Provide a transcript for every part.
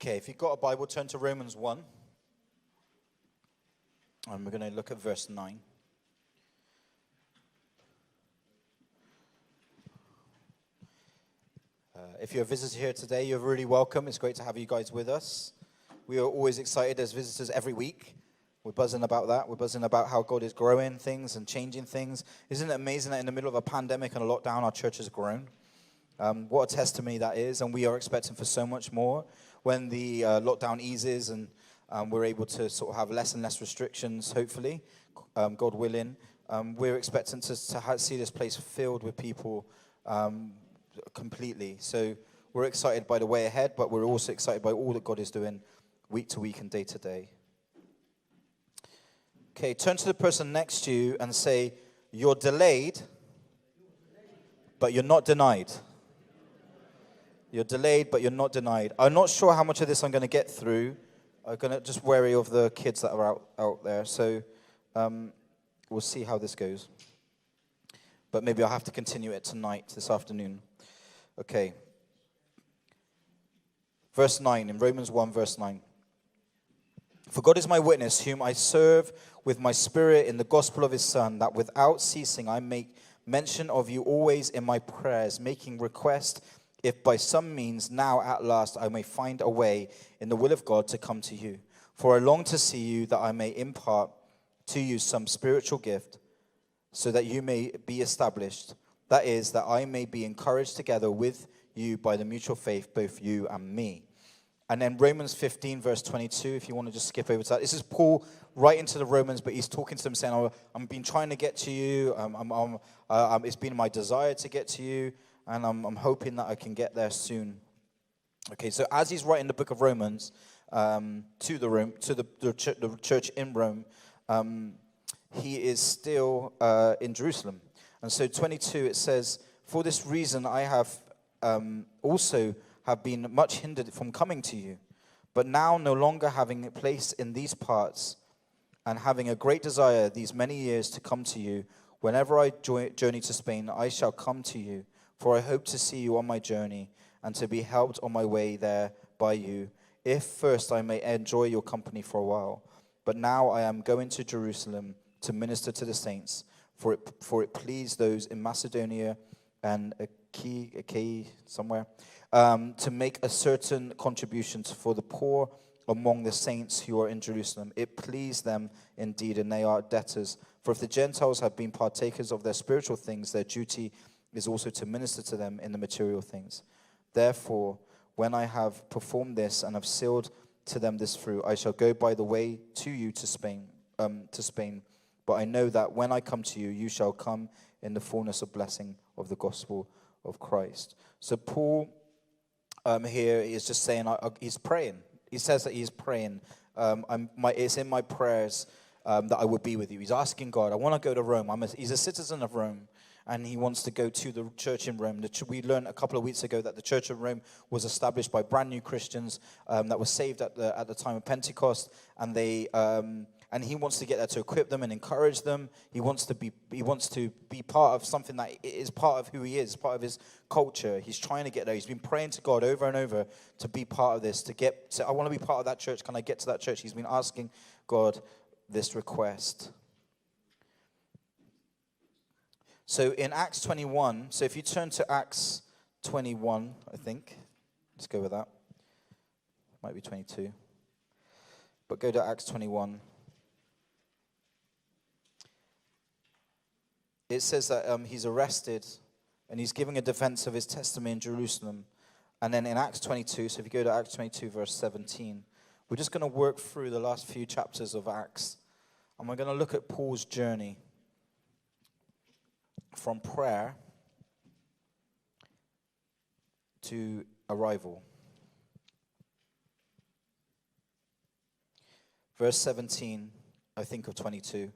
Okay, if you've got a Bible, turn to Romans 1. And we're going to look at verse 9. If you're a visitor here today, you're really welcome. It's great to have you guys with us. We are always excited as visitors every week. We're buzzing about that. We're buzzing about how God is growing things and changing things. Isn't it amazing that in the middle of a pandemic and a lockdown, our church has grown? What a testimony that is, and we are expecting for so much more. When the lockdown eases and we're able to sort of have less and less restrictions, hopefully, God willing, we're expecting to see this place filled with people completely. So we're excited by the way ahead, but we're also excited by all that God is doing week to week and day to day. Okay, turn to the person next to you and say, you're delayed, but you're not denied. You're delayed, but you're not denied. I'm not sure how much of this I'm going to get through. I'm going to just wary of the kids that are out there. So we'll see how this goes. But maybe I'll have to continue it tonight, this afternoon. Okay. Verse 9, in Romans 1, verse 9. For God is my witness, whom I serve with my spirit in the gospel of his Son, that without ceasing I make mention of you always in my prayers, making request, if by some means now at last I may find a way in the will of God to come to you. For I long to see you, that I may impart to you some spiritual gift, so that you may be established. That is, that I may be encouraged together with you by the mutual faith, both you and me. And then Romans 15, verse 22, if you want to just skip over to that. This is Paul right into the Romans, but he's talking to them saying, I've been trying to get to you. It's been my desire to get to you. And I'm hoping that I can get there soon. Okay, so as he's writing the book of Romans to the church in Rome, he is still in Jerusalem. And so 22, it says, for this reason I have also have been much hindered from coming to you. But now, no longer having a place in these parts, and having a great desire these many years to come to you, whenever I journey to Spain, I shall come to you. For I hope to see you on my journey, and to be helped on my way there by you, if first I may enjoy your company for a while. But now I am going to Jerusalem to minister to the saints, for it pleased those in Macedonia and Achaia somewhere, to make a certain contribution for the poor among the saints who are in Jerusalem. It pleased them indeed, and they are debtors. For if the Gentiles have been partakers of their spiritual things, their duty is also to minister to them in the material things. Therefore, when I have performed this and have sealed to them this fruit, I shall go by the way to you to Spain. But I know that when I come to you, you shall come in the fullness of blessing of the gospel of Christ. So Paul here is just saying he's praying. He says that he's praying. It's in my prayers that I would be with you. He's asking God, I want to go to Rome. He's a citizen of Rome. And he wants to go to the church in Rome. We learned a couple of weeks ago that the church in Rome was established by brand new Christians that were saved at the time of Pentecost, and he wants to get there to equip them and encourage them. He wants to be part of something that is part of who he is, part of his culture. He's trying to get there. He's been praying to God over and over to be part of this. I want to be part of that church. Can I get to that church? He's been asking God this request. So in Acts 21, so if you turn to Acts 21, I think, let's go with that. Might be 22. But go to Acts 21. It says that he's arrested and he's giving a defense of his testimony in Jerusalem. And then in Acts 22, so if you go to Acts 22, verse 17, we're just going to work through the last few chapters of Acts. And we're going to look at Paul's journey from prayer to arrival. Verse 17, I think, of 22.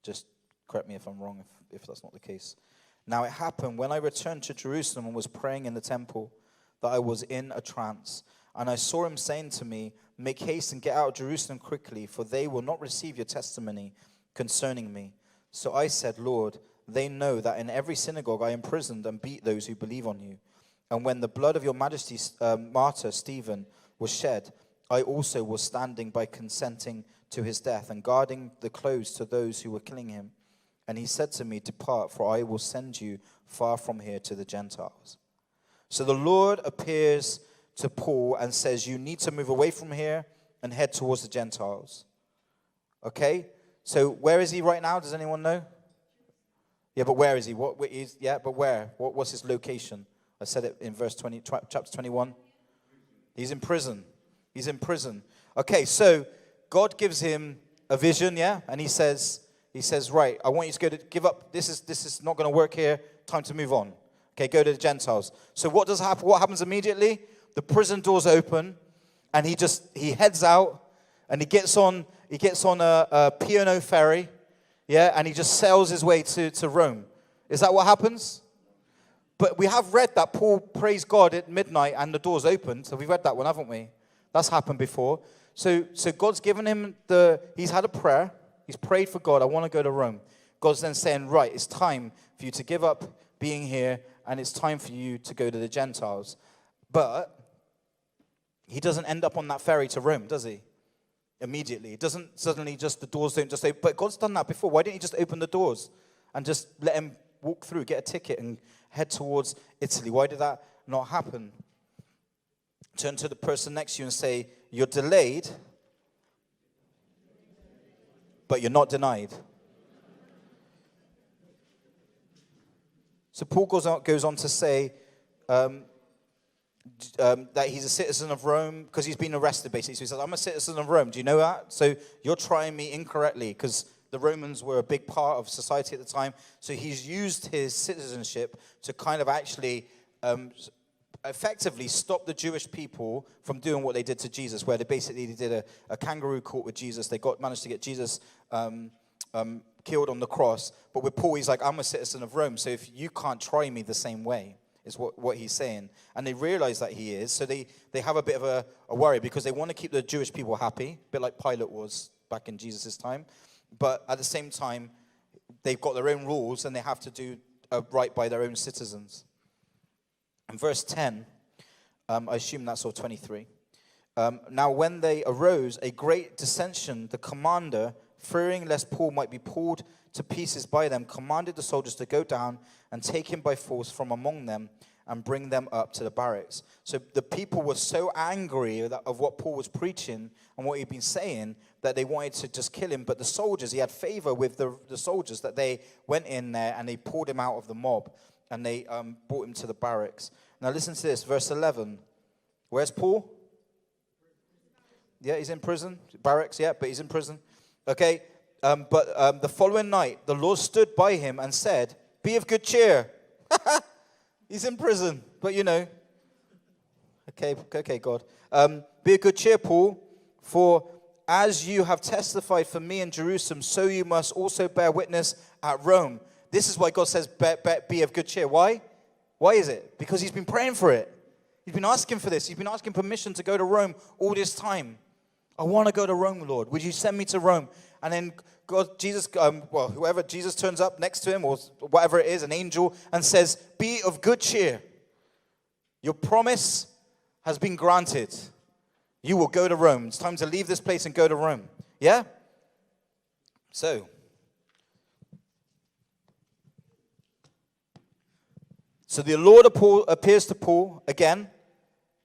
Just correct me if I'm wrong, if that's not the case. Now it happened when I returned to Jerusalem and was praying in the temple, that I was in a trance. And I saw him saying to me, make haste and get out of Jerusalem quickly, for they will not receive your testimony concerning me. So I said, Lord, they know that in every synagogue I imprisoned and beat those who believe on you. And when the blood of your majesty's martyr Stephen was shed, I also was standing by consenting to his death and guarding the clothes to those who were killing him. And he said to me, depart, for I will send you far from here to the Gentiles. So the Lord appears to Paul and says, you need to move away from here and head towards the Gentiles. Okay? So where is he right now? Does anyone know? Yeah, but where is he? But where? What's his location? I said it in verse 20, chapter 21. He's in prison. He's in prison. Okay, so God gives him a vision, yeah? And he says, right, I want you to give up. This is not going to work here. Time to move on. Okay, go to the Gentiles. So what does happen? What happens immediately? The prison doors open, and he heads out, and he gets on a P&O ferry, yeah, and he just sails his way to Rome. Is that what happens? But we have read that Paul praised God at midnight and the doors opened. So we've read that one, haven't we? That's happened before. So God's given him he's had a prayer. He's prayed for God, I want to go to Rome. God's then saying, right, it's time for you to give up being here, and it's time for you to go to the Gentiles. But he doesn't end up on that ferry to Rome, does he? Immediately. It doesn't suddenly the doors don't just open. But God's done that before. Why didn't he just open the doors and just let him walk through, get a ticket, and head towards Italy? Why did that not happen? Turn to the person next to you and say, you're delayed, but you're not denied. So Paul goes on to say that he's a citizen of Rome because he's been arrested, basically. So he says, I'm a citizen of Rome. Do you know that? So you're trying me incorrectly because the Romans were a big part of society at the time. So he's used his citizenship to kind of actually effectively stop the Jewish people from doing what they did to Jesus, where they did a kangaroo court with Jesus. They managed to get Jesus killed on the cross. But with Paul, he's like, I'm a citizen of Rome, so if you can't try me the same way, is what he's saying. And they realize that he is, so they have a bit of a worry because they want to keep the Jewish people happy, a bit like Pilate was back in Jesus' time. But at the same time, they've got their own rules and they have to do right by their own citizens. In verse 10, I assume that's all 23. Now when they arose, a great dissension, the commander, fearing lest Paul might be pulled to pieces by them, commanded the soldiers to go down and take him by force from among them and bring them up to the barracks. So the people were so angry of what Paul was preaching and what he'd been saying that they wanted to just kill him. But the soldiers, he had favor with the soldiers, that they went in there and they pulled him out of the mob and they brought him to the barracks. Now listen to this, verse 11. Where's Paul? Yeah, he's in prison. Barracks, yeah, but he's in prison. Okay, but the following night, the Lord stood by him and said, be of good cheer. He's in prison, but you know. Okay, God. Be of good cheer, Paul, for as you have testified for me in Jerusalem, so you must also bear witness at Rome. This is why God says, be of good cheer. Why? Why is it? Because he's been praying for it. He's been asking for this. He's been asking permission to go to Rome all this time. I want to go to Rome, Lord. Would you send me to Rome? And then whoever Jesus turns up next to him or whatever it is, an angel, and says, be of good cheer. Your promise has been granted. You will go to Rome. It's time to leave this place and go to Rome. Yeah? So the Lord appears to Paul again.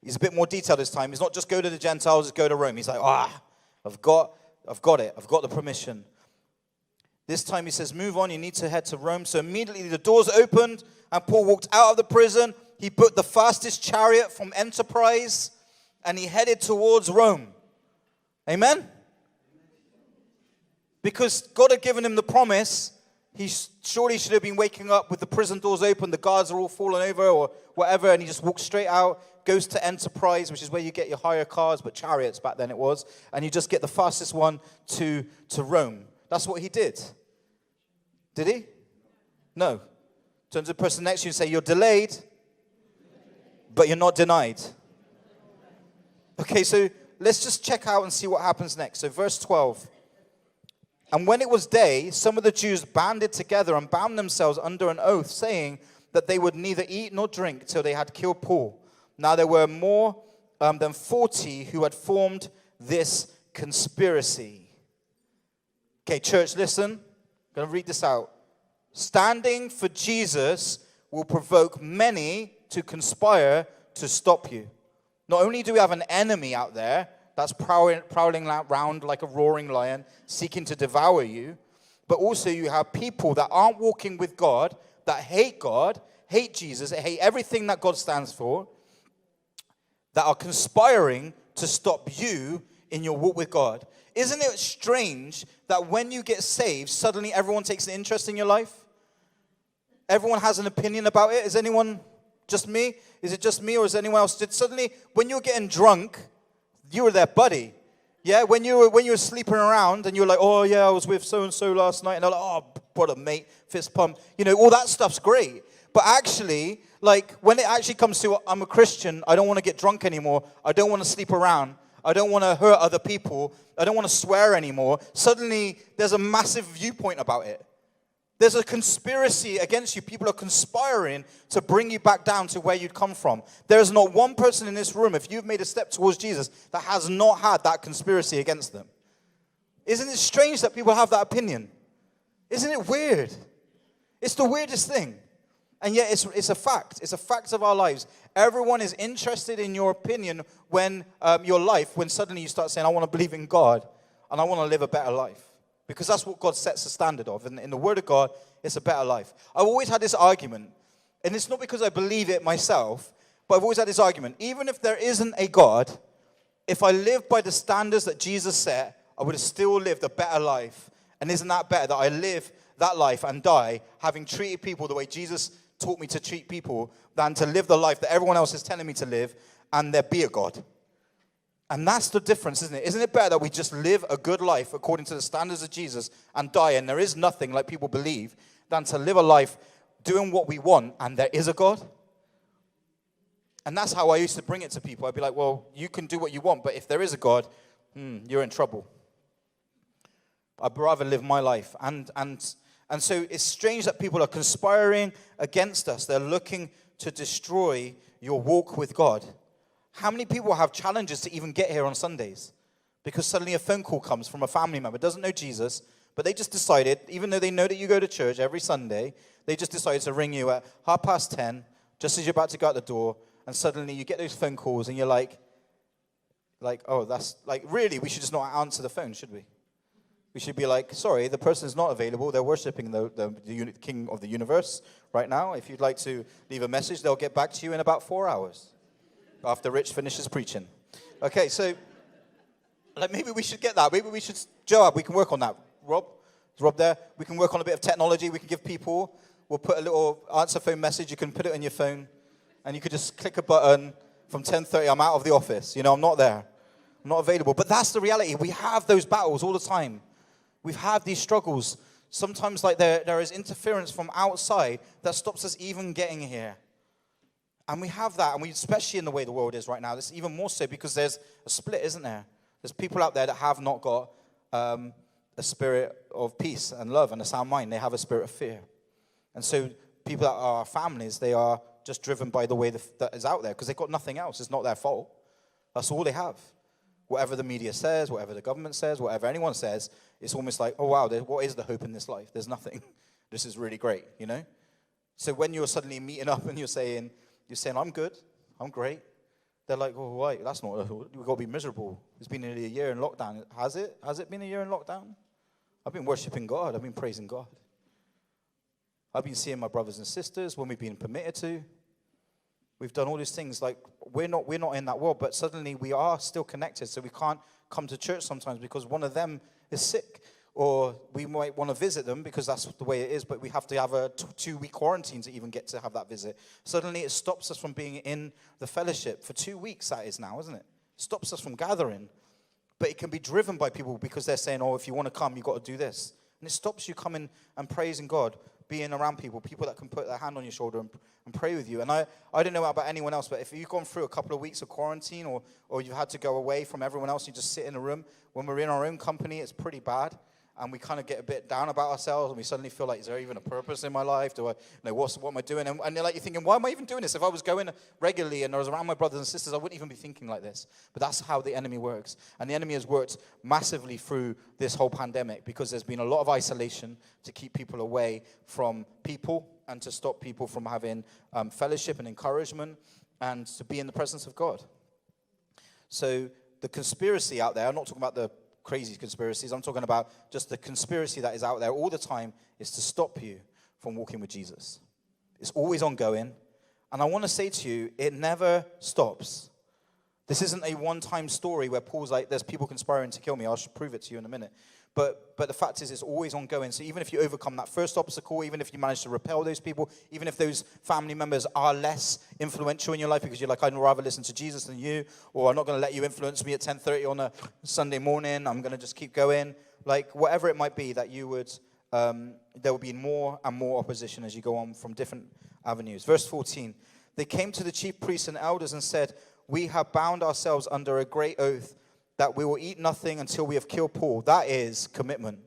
He's a bit more detailed this time. He's not just go to the Gentiles, just go to Rome. He's like, I've got it. I've got the permission. This time he says, move on. You need to head to Rome. So immediately the doors opened and Paul walked out of the prison. He booked the fastest chariot from Enterprise and he headed towards Rome. Amen? Because God had given him the promise. He surely should have been waking up with the prison doors open, the guards are all fallen over or whatever, and he just walks straight out, goes to Enterprise, which is where you get your hire cars, but chariots back then it was, and you just get the fastest one to Rome. That's what he did. Did he? No. Turn to the person next to you and say, you're delayed, but you're not denied. Okay, so let's just check out and see what happens next. So verse 12. And when it was day, some of the Jews banded together and bound themselves under an oath, saying that they would neither eat nor drink till they had killed Paul. Now there were more than 40 who had formed this conspiracy. Okay, church, listen. I'm going to read this out. Standing for Jesus will provoke many to conspire to stop you. Not only do we have an enemy out there that's prowling around like a roaring lion, seeking to devour you, but also you have people that aren't walking with God, that hate God, hate Jesus, hate everything that God stands for, that are conspiring to stop you in your walk with God. Isn't it strange that when you get saved, suddenly everyone takes an interest in your life? Everyone has an opinion about it. Is anyone just me? Is it just me, or is anyone else? Suddenly, when you're getting drunk, you were their buddy. Yeah, when you were sleeping around and you're like, oh yeah, I was with so and so last night, and they're like, oh brother, mate, fist pump. You know, all that stuff's great. But actually, like when it actually comes to I'm a Christian, I don't want to get drunk anymore. I don't want to sleep around. I don't want to hurt other people. I don't want to swear anymore. Suddenly, there's a massive viewpoint about it. There's a conspiracy against you. People are conspiring to bring you back down to where you'd come from. There is not one person in this room, if you've made a step towards Jesus, that has not had that conspiracy against them. Isn't it strange that people have that opinion? Isn't it weird? It's the weirdest thing. And yet it's a fact. It's a fact of our lives. Everyone is interested in your opinion when your life, when suddenly you start saying, I want to believe in God and I want to live a better life. Because that's what God sets the standard of. And in the Word of God, it's a better life. I've always had this argument, and it's not because I believe it myself, but I've always had this argument. Even if there isn't a God, if I live by the standards that Jesus set, I would have still lived a better life. And isn't that better that I live that life and die having treated people the way Jesus taught me to treat people than to live the life that everyone else is telling me to live and there be a God? And that's the difference, isn't it? Isn't it better that we just live a good life according to the standards of Jesus and die and there is nothing like people believe than to live a life doing what we want and there is a God? And that's how I used to bring it to people. I'd be like, well, you can do what you want, but if there is a God, you're in trouble. I'd rather live my life. And so it's strange that people are conspiring against us. They're looking to destroy your walk with God. How many people have challenges to even get here on Sundays? Because suddenly a phone call comes from a family member, doesn't know Jesus, but they just decided, even though they know that you go to church every Sunday, they just decided to ring you at 10:30, just as you're about to go out the door, and suddenly you get those phone calls and you're like, oh, that's, like, really, we should just not answer the phone, should we? We should be like, sorry, the person's not available. They're worshiping the King of the universe right now. If you'd like to leave a message, they'll get back to you in about 4 hours. After Rich finishes preaching. Okay, so like maybe we should get that. Maybe we should, Joab, we can work on that. Rob? Is Rob there? We can work on a bit of technology. We can give people, we'll put a little answer phone message. You can put it on your phone. And you could just click a button from 10:30. I'm out of the office. You know, I'm not there. I'm not available. But that's the reality. We have those battles all the time. We've had these struggles. Sometimes like there is interference from outside that stops us even getting here. And we have that, and we, especially in the way the world is right now, this even more so because there's a split, isn't there? There's people out there that have not got a spirit of peace and love and a sound mind. They have a spirit of fear. And so people that are our families, they are just driven by the way that is out there because they've got nothing else. It's not their fault. That's all they have. Whatever the media says, whatever the government says, whatever anyone says, it's almost like, oh, wow, what is the hope in this life? There's nothing. This is really great, you know? So when you're suddenly meeting up and you're saying, I'm good, I'm great. They're like, oh, wait, that's not, we've got to be miserable. It's been nearly a year in lockdown. Has it? Has it been a year in lockdown? I've been worshiping God. I've been praising God. I've been seeing my brothers and sisters when we've been permitted to. We've done all these things. Like, we're not in that world, but suddenly we are still connected, so we can't come to church sometimes because one of them is sick. Or we might want to visit them because that's the way it is, but we have to have a 2-week quarantine to even get to have that visit. Suddenly it stops us from being in the fellowship. For 2 weeks that is now, isn't it? Stops us from gathering. But it can be driven by people because they're saying, oh, if you want to come, you've got to do this. And it stops you coming and praising God, being around people that can put their hand on your shoulder and pray with you. And I don't know about anyone else, but if you've gone through a couple of weeks of quarantine or you've had to go away from everyone else, you just sit in a room. When we're in our own company, it's pretty bad. and we kind of get a bit down about ourselves, and we suddenly feel like, is there even a purpose in my life? Do I, what am I doing? And you're like, you're thinking, why am I even doing this? If I was going regularly and I was around my brothers and sisters, I wouldn't even be thinking like this. But that's how the enemy works. And the enemy has worked massively through this whole pandemic, because there's been a lot of isolation to keep people away from people and to stop people from having fellowship and encouragement and to be in the presence of God. So the conspiracy out there, I'm not talking about the crazy conspiracies, I'm talking about just the conspiracy that is out there all the time, is to stop you from walking with Jesus. It's always ongoing. And I want to say to you, it never stops. This isn't a one-time story where Paul's like, there's people conspiring to kill me. I'll prove it to you in a minute. But the fact is, it's always ongoing. So even if you overcome that first obstacle, even if you manage to repel those people, even if those family members are less influential in your life because you're like, I'd rather listen to Jesus than you, or I'm not going to let you influence me at 10:30 on a Sunday morning, I'm going to just keep going. Like, whatever it might be that you would, there will be more and more opposition as you go on from different avenues. Verse 14, they came to the chief priests and elders and said, we have bound ourselves under a great oath that we will eat nothing until we have killed Paul. That is commitment.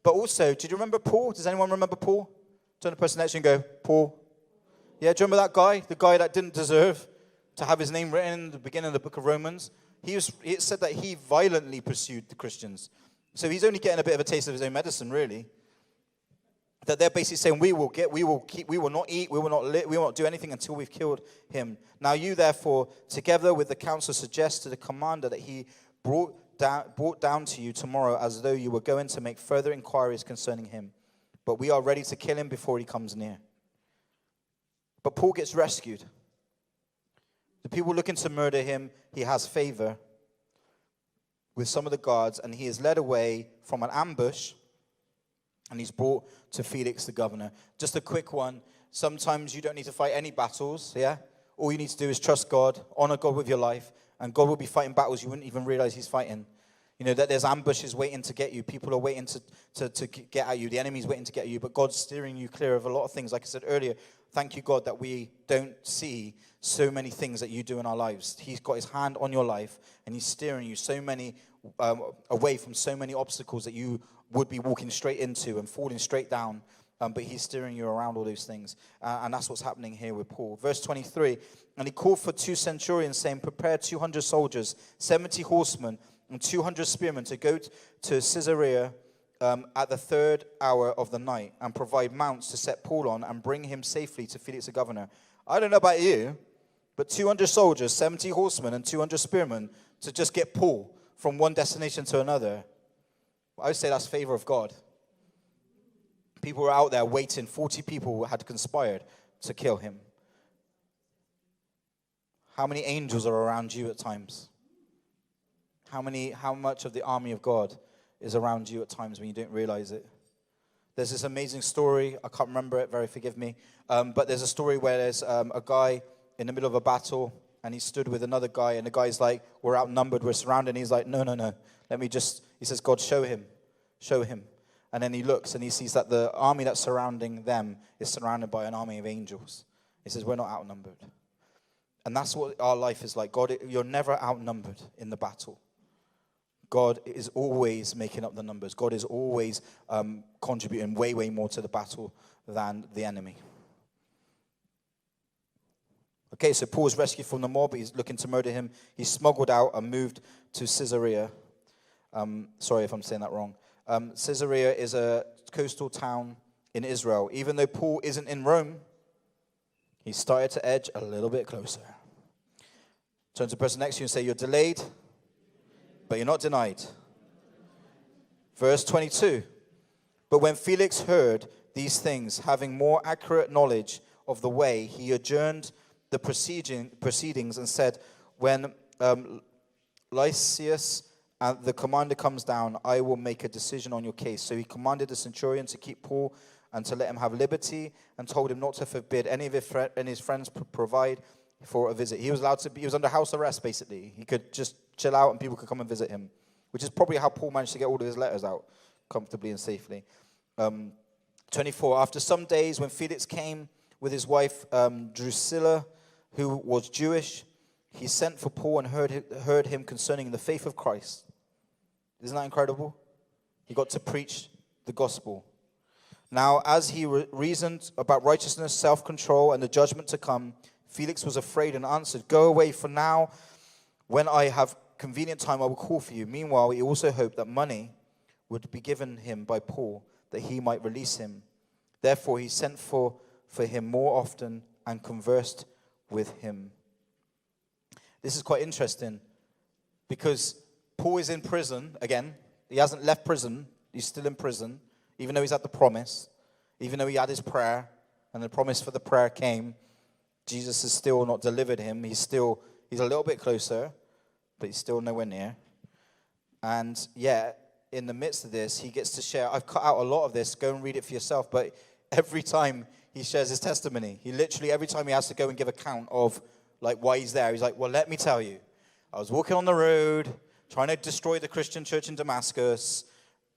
But also, did you remember Paul? Does anyone remember Paul? Turn to the person next to you and go, Paul. Yeah, do you remember that guy? The guy that didn't deserve to have his name written in the beginning of the book of Romans? It said that he violently pursued the Christians. So he's only getting a bit of a taste of his own medicine, really. That they're basically saying, we will not eat, we will not do anything until we've killed him. Now you, therefore, together with the council, suggest to the commander that he brought down to you tomorrow, as though you were going to make further inquiries concerning him. But we are ready to kill him before he comes near. But Paul gets rescued. The people looking to murder him, he has favor with some of the guards, and he is led away from an ambush, and he's brought to Felix the governor. Just a quick one. Sometimes you don't need to fight any battles, yeah? All you need to do is trust God, honor God with your life, and God will be fighting battles you wouldn't even realize he's fighting. You know, that there's ambushes waiting to get you. People are waiting to get at you. The enemy's waiting to get you, but God's steering you clear of a lot of things. Like I said earlier, thank you, God, that we don't see so many things that you do in our lives. He's got his hand on your life, and he's steering you so many away from so many obstacles that you would be walking straight into and falling straight down. But he's steering you around all those things. And that's what's happening here with Paul. Verse 23, and he called for 2 centurions, saying, prepare 200 soldiers, 70 horsemen, and 200 spearmen to go to Caesarea at the 3rd hour of the night, and provide mounts to set Paul on and bring him safely to Felix the governor. I don't know about you, but 200 soldiers, 70 horsemen, and 200 spearmen to just get Paul from one destination to another, I would say that's favor of God. People were out there waiting. 40 people had conspired to kill him. How many angels are around you at times? How much of the army of God is around you at times when you don't realize it? There's this amazing story. I can't remember it, very forgive me. But there's a story where there's a guy in the middle of a battle, and he stood with another guy, and the guy's like, we're outnumbered, we're surrounded. And he's like, no. He says, God, show him. And then he looks and he sees that the army that's surrounding them is surrounded by an army of angels. He says, we're not outnumbered. And that's what our life is like. God, you're never outnumbered in the battle. God is always making up the numbers. God is always contributing way, way more to the battle than the enemy. Okay, so Paul's rescued from the mob. He's looking to murder him. He's smuggled out and moved to Caesarea. Sorry if I'm saying that wrong. Caesarea is a coastal town in Israel. Even though Paul isn't in Rome, he started to edge a little bit closer. Turn to the person next to you and say, you're delayed, but you're not denied. Verse 22. But when Felix heard these things, having more accurate knowledge of the way, he adjourned the proceedings and said, when Lysias and the commander comes down, I will make a decision on your case. So he commanded the centurion to keep Paul and to let him have liberty, and told him not to forbid any of his friends provide for a visit. He was allowed to be, he was under house arrest, basically. He could just chill out and people could come and visit him, which is probably how Paul managed to get all of his letters out comfortably and safely. 24, after some days when Felix came with his wife Drusilla, who was Jewish, he sent for Paul and heard him concerning the faith of Christ. Isn't that incredible? He got to preach the gospel. Now, as he reasoned about righteousness, self-control, and the judgment to come, Felix was afraid and answered, "Go away, for now, when I have convenient time, I will call for you." Meanwhile, he also hoped that money would be given him by Paul, that he might release him. Therefore, he sent for him more often and conversed with him. This is quite interesting, because Paul is in prison again. He hasn't left prison. He's still in prison, even though he's had the promise, even though he had his prayer, and the promise for the prayer came. Jesus has still not delivered him. He's a little bit closer, but he's still nowhere near. And yet, in the midst of this, he gets to share. I've cut out a lot of this. Go and read it for yourself. But every time he shares his testimony, he literally, every time he has to go and give account of like why he's there, he's like, "Well, let me tell you. I was walking on the road, trying to destroy the Christian church in Damascus.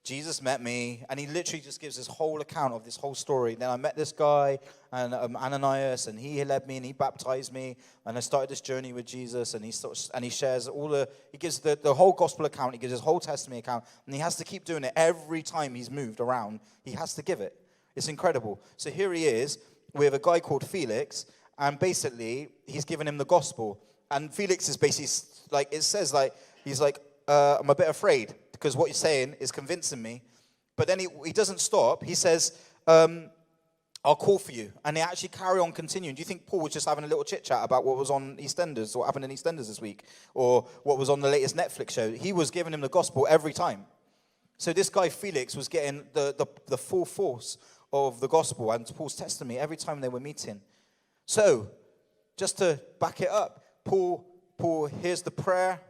Jesus met me," and he literally just gives this whole account of this whole story. Then I met this guy, and Ananias, and he led me, and he baptized me, and I started this journey with Jesus, and he shares he gives the whole gospel account, he gives his whole testimony account, and he has to keep doing it every time he's moved around. He has to give it. It's incredible. So here he is with a guy called Felix, and basically he's giving him the gospel, and Felix is basically like, it says like, he's like, "I'm a bit afraid, because what you're saying is convincing me." But then he doesn't stop. He says, "I'll call for you." And they actually carry on continuing. Do you think Paul was just having a little chit-chat about what was on EastEnders, or what happened in EastEnders this week, or what was on the latest Netflix show? He was giving him the gospel every time. So this guy Felix was getting the full force of the gospel and Paul's testimony every time they were meeting. So, just to back it up, Paul hears the prayer,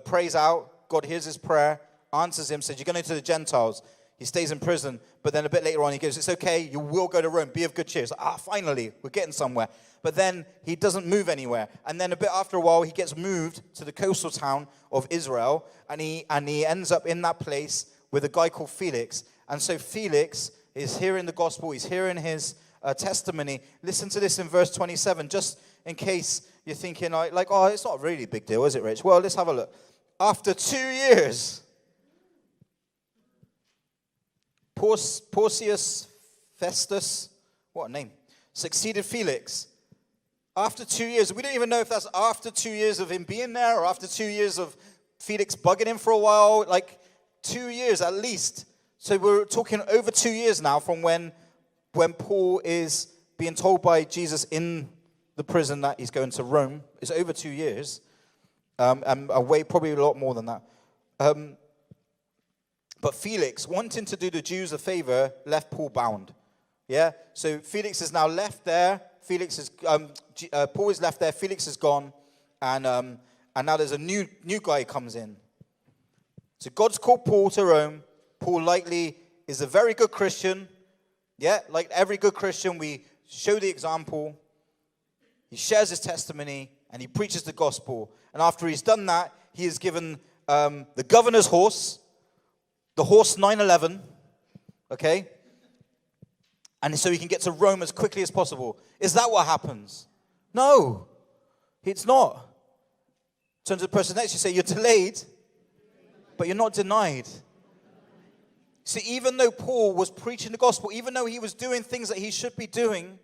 prays out. God hears his prayer, answers him, says, "You're going to the Gentiles." He stays in prison, but then a bit later on he goes, "It's okay, you will go to Rome, be of good cheer." It's like, finally, we're getting somewhere. But then he doesn't move anywhere. And then a bit after a while, he gets moved to the coastal town of Israel, and he ends up in that place with a guy called Felix. And so Felix is hearing the gospel, he's hearing his testimony. Listen to this in verse 27, just in case you're thinking, like, "Oh, it's not really a big deal, is it, Rich?" Well, let's have a look. After 2 years, Porcius Festus, what a name, succeeded Felix. After 2 years, we don't even know if that's after 2 years of him being there, or after 2 years of Felix bugging him for a while, like 2 years at least. So we're talking over 2 years now from when Paul is being told by Jesus in the prison that he's going to Rome. It's over 2 years. And away probably a lot more than that. But Felix, wanting to do the Jews a favor, left Paul bound. Yeah? So Felix is now left there. Paul is left there. Felix is gone. And now there's a new guy comes in. So God's called Paul to Rome. Paul likely is a very good Christian. Yeah? Like every good Christian, we show the example. He shares his testimony, and he preaches the gospel. And after he's done that, he is given the governor's horse, the horse 911, okay? And so he can get to Rome as quickly as possible. Is that what happens? No, it's not. Turn to the person next to you, say, "You're delayed, but you're not denied." See, even though Paul was preaching the gospel, even though he was doing things that he should be doing,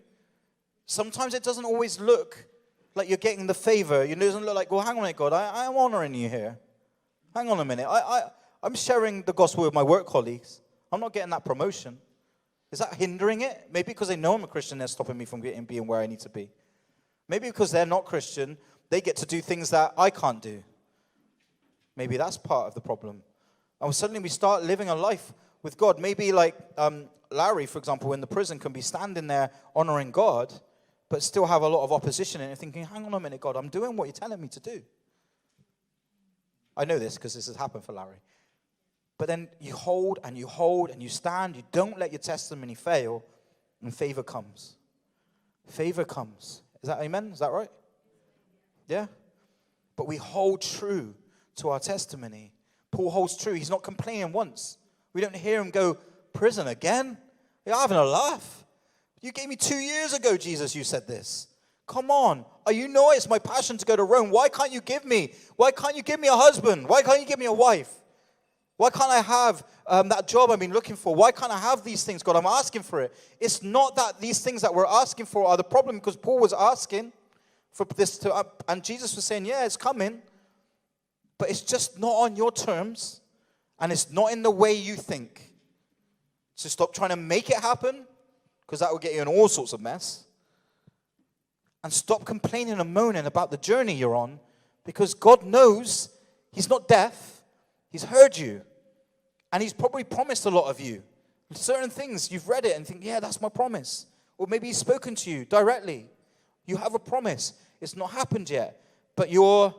sometimes it doesn't always look like you're getting the favor. It doesn't look like, "Well, hang on a minute, God, I'm honoring you here. Hang on a minute. I'm sharing the gospel with my work colleagues. I'm not getting that promotion. Is that hindering it? Maybe because they know I'm a Christian, they're stopping me from being where I need to be. Maybe because they're not Christian, they get to do things that I can't do. Maybe that's part of the problem. And suddenly we start living a life with God. Maybe like Larry, for example, in the prison can be standing there honoring God, but still have a lot of opposition and thinking, "Hang on a minute, God, I'm doing what you're telling me to do." I know this because this has happened for Larry. But then you hold and you hold and you stand. You don't let your testimony fail, and favor comes. Favor comes. Is that amen? Is that right? Yeah? But we hold true to our testimony. Paul holds true. He's not complaining once. We don't hear him go, "Prison again? You're having a laugh. You gave me 2 years ago, Jesus, you said this. Come on. You know it's my passion to go to Rome. Why can't you give me? Why can't you give me a husband? Why can't you give me a wife?" Why can't I have that job I've been looking for? Why can't I have these things, God? I'm asking for it. It's not that these things that we're asking for are the problem, because Paul was asking for this to, and Jesus was saying, yeah, it's coming, but it's just not on your terms, and it's not in the way you think. So stop trying to make it happen, because that will get you in all sorts of mess. And stop complaining and moaning about the journey you're on, because God knows He's not deaf. He's heard you. And He's probably promised a lot of you. Certain things, you've read it and think, yeah, that's my promise. Or maybe He's spoken to you directly. You have a promise. It's not happened yet. But you're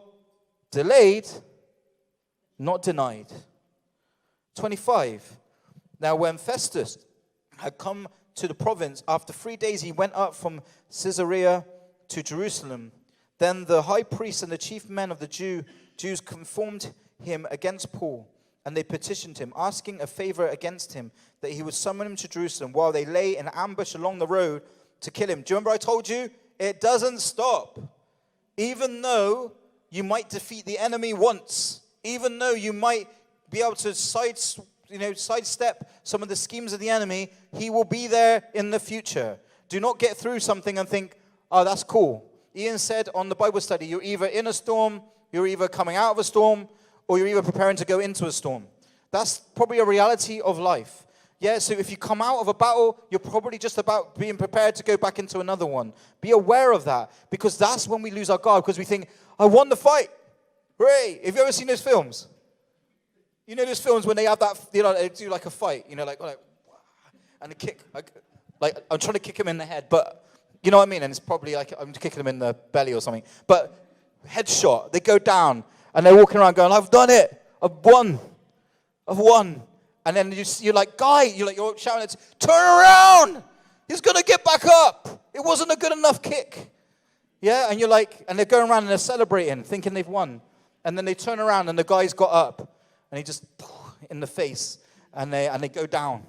delayed, not denied. 25. Now when Festus had come to the province, after 3 days he went up from Caesarea to Jerusalem. Then the high priest and the chief men of the Jews conformed him against Paul, and they petitioned him, asking a favor against him, that he would summon him to Jerusalem, while they lay in ambush along the road to kill him. Do you remember I told you? It doesn't stop. Even though you might defeat the enemy once, even though you might be able to sidestep some of the schemes of the enemy, he will be there in the future. Do not get through something and think, oh, that's cool. Ian said on the Bible study, you're either in a storm, you're either coming out of a storm, or you're either preparing to go into a storm. That's probably a reality of life. Yeah, so if you come out of a battle, you're probably just about being prepared to go back into another one. Be aware of that, because that's when we lose our guard, because we think, I won the fight. Hooray! Have you ever seen those films? You know those films when they have that, they do like a fight, like and the kick, like I'm trying to kick him in the head, but you know what I mean? And it's probably like I'm kicking him in the belly or something. But headshot, they go down, and they're walking around going, I've done it. I've won. And then you're like, guy, you're shouting, turn around. He's going to get back up. It wasn't a good enough kick. Yeah, and you're like, and they're going around and they're celebrating, thinking they've won. And then they turn around and the guy's got up, and he just, in the face, and they go down.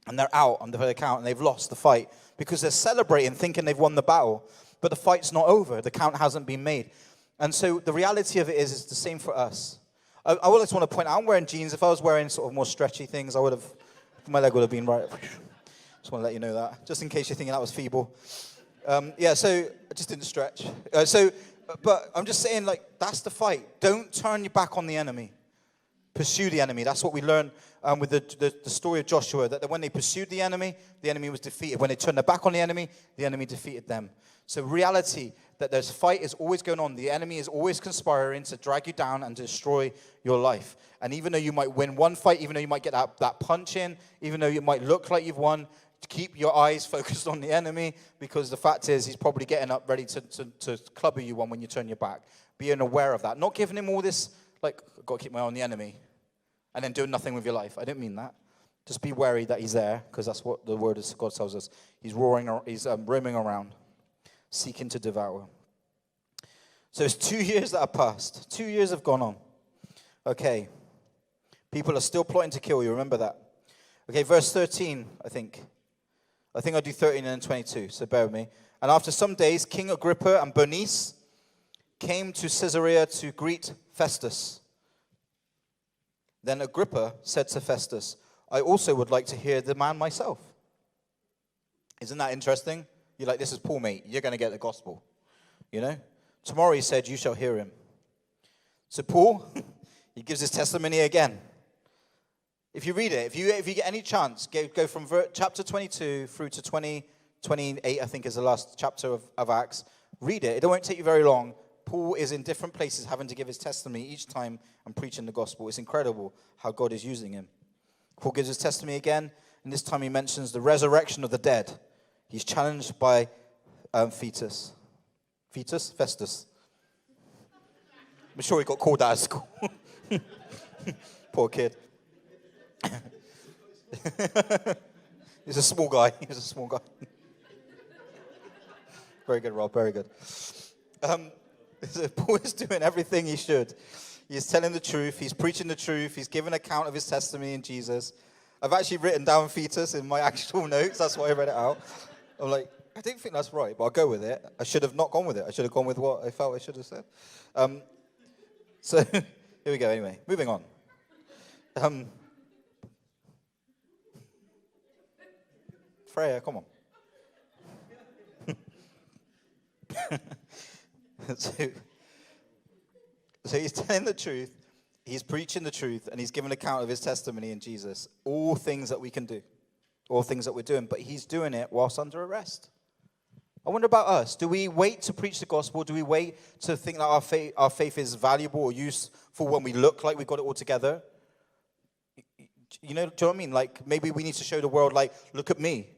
And they're out on the count, and they've lost the fight, because they're celebrating, thinking they've won the battle. But the fight's not over. The count hasn't been made. And so the reality of it is the same for us. I just want to point out, I'm wearing jeans. If I was wearing sort of more stretchy things, my leg would have been right. Just want to let you know that, just in case you're thinking that was feeble. So I just didn't stretch. But I'm just saying, that's the fight. Don't turn your back on the enemy. Pursue the enemy. That's what we learn with the story of Joshua, that when they pursued the enemy was defeated. When they turned their back on the enemy defeated them. So reality, that there's fight is always going on. The enemy is always conspiring to drag you down and destroy your life. And even though you might win one fight, even though you might get that punch in, even though you might look like you've won, keep your eyes focused on the enemy, because the fact is he's probably getting up ready to clubber you one when you turn your back. Being aware of that. Not giving him all this, I've got to keep my eye on the enemy, and then doing nothing with your life. I didn't mean that. Just be wary that he's there, because that's what the word of God tells us. He's roaming around, seeking to devour. So it's 2 years that have passed. 2 years have gone on. Okay. People are still plotting to kill you. Remember that. Okay, verse 13, I think I'll do 13 and then 22, so bear with me. And after some days, King Agrippa and Bernice came to Caesarea to greet Festus. Then Agrippa said to Festus, I also would like to hear the man myself. Isn't that interesting? You're like, this is Paul, mate. You're going to get the gospel. Tomorrow, he said, you shall hear him. So Paul, he gives his testimony again. If you read it, if you get any chance, go from chapter 22 through to 28, I think is the last chapter of Acts. Read it. It won't take you very long. Paul is in different places having to give his testimony each time and preaching the gospel. It's incredible how God is using him. Paul gives his testimony again, and this time he mentions the resurrection of the dead. He's challenged by Festus. I'm sure he got called out at school. Poor kid. He's a small guy. Very good, Rob. Very good. So Paul is doing everything he should. He's telling the truth. He's preaching the truth. He's giving account of his testimony in Jesus. I've actually written down fetus in my actual notes. That's why I read it out. I'm like, I don't think that's right, but I'll go with it. I should have not gone with it. I should have gone with what I felt I should have said. So here we go. Anyway, moving on. Freya, come on. so he's telling the truth, he's preaching the truth, and he's giving account of his testimony in Jesus. All things that we can do, all things that we're doing, but he's doing it whilst under arrest. I wonder about us. Do we wait to preach the gospel? Do we wait to think that our faith is valuable or useful when we look like we've got it all together? You know, do you know what I mean? Like, maybe we need to show the world, like, look at me.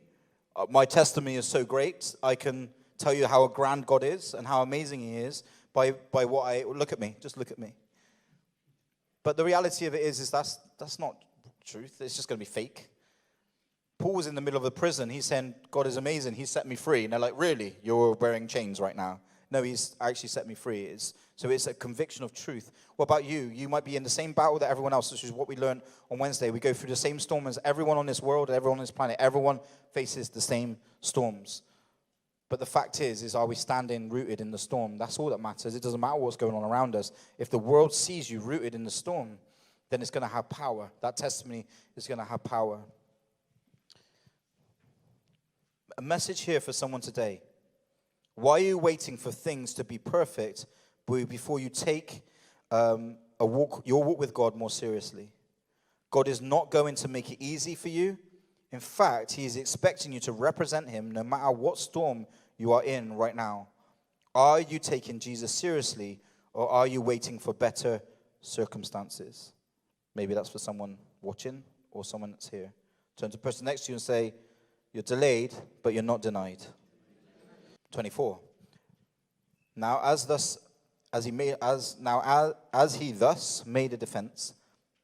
My testimony is so great. I can tell you how grand God is and how amazing he is by what look at me. Just look at me. But the reality of it is that's not truth. It's just going to be fake. Paul was in the middle of a prison. He's saying, God is amazing. He set me free. And they're like, really? You're wearing chains right now? No, he's actually set me free. So it's a conviction of truth. What about you? You might be in the same battle that everyone else, which is what we learned on Wednesday. We go through the same storm as everyone on this world, everyone on this planet. Everyone faces the same storms. But the fact is are we standing rooted in the storm? That's all that matters. It doesn't matter what's going on around us. If the world sees you rooted in the storm, then it's going to have power. That testimony is going to have power. A message here for someone today. Why are you waiting for things to be perfect before you take your walk with God more seriously? God is not going to make it easy for you. In fact, he is expecting you to represent him no matter what storm you are in right now. Are you taking Jesus seriously, or are you waiting for better circumstances? Maybe that's for someone watching or someone that's here. Turn to the person next to you and say, you're delayed, but you're not denied. 24. Now, as he thus made a defense,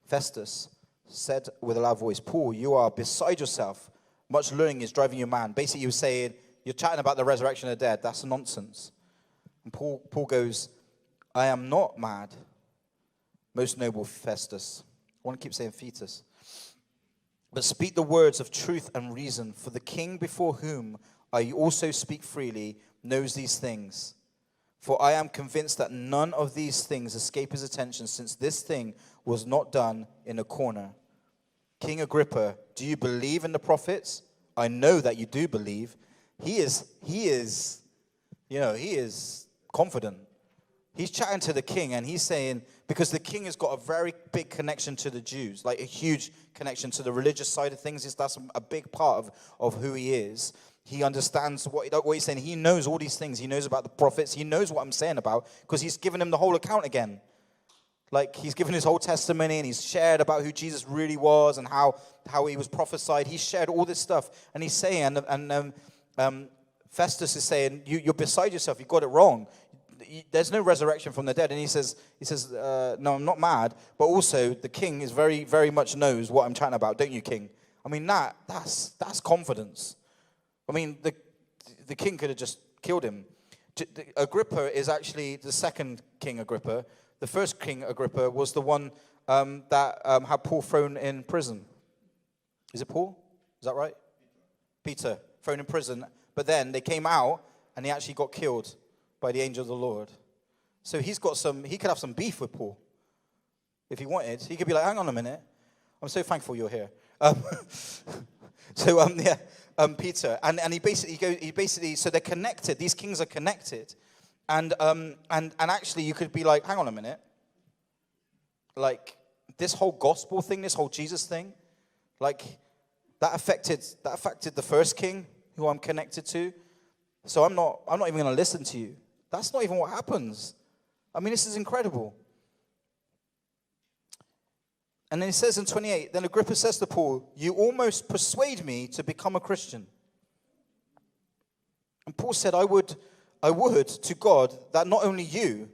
Festus said with a loud voice, Paul, you are beside yourself. Much learning is driving you mad. Basically, he was saying, you're chatting about the resurrection of the dead. That's nonsense. And Paul goes, I am not mad, most noble Festus. I want to keep saying fetus. But speak the words of truth and reason, for the king before whom I also speak freely knows these things. For I am convinced that none of these things escape his attention, since this thing was not done in a corner. King Agrippa, do you believe in the prophets? I know that you do believe. He is confident. He's chatting to the king, and he's saying, because the king has got a very big connection to the Jews, like a huge connection to the religious side of things. That's a big part of who he is. He understands what he's saying. He knows all these things. He knows about the prophets. He knows what I'm saying about, because he's given him the whole account again. Like, he's given his whole testimony, and he's shared about who Jesus really was and how he was prophesied. He's shared all this stuff, and he's saying, Festus is saying, you're beside yourself. You got it wrong. There's no resurrection from the dead. And he says, no, I'm not mad, but also the king is very, very much knows what I'm chatting about, don't you, king? I mean, that's confidence. I mean, the king could have just killed him. Agrippa is actually the second King Agrippa. The first King Agrippa was the one that had Paul thrown in prison. Is it Paul? Is that right? Peter, thrown in prison. But then they came out, and he actually got killed by the angel of the Lord. So he could have some beef with Paul. If he wanted, he could be like, hang on a minute. I'm so thankful you're here. Peter. And he basically, so they're connected. These kings are connected. And actually you could be like, hang on a minute. Like, this whole gospel thing, this whole Jesus thing, like, that affected the first king who I'm connected to. So I'm not even going to listen to you. That's not even what happens. I mean, this is incredible. And then he says in 28, then Agrippa says to Paul, you almost persuade me to become a Christian. And Paul said, I would to God that not only you,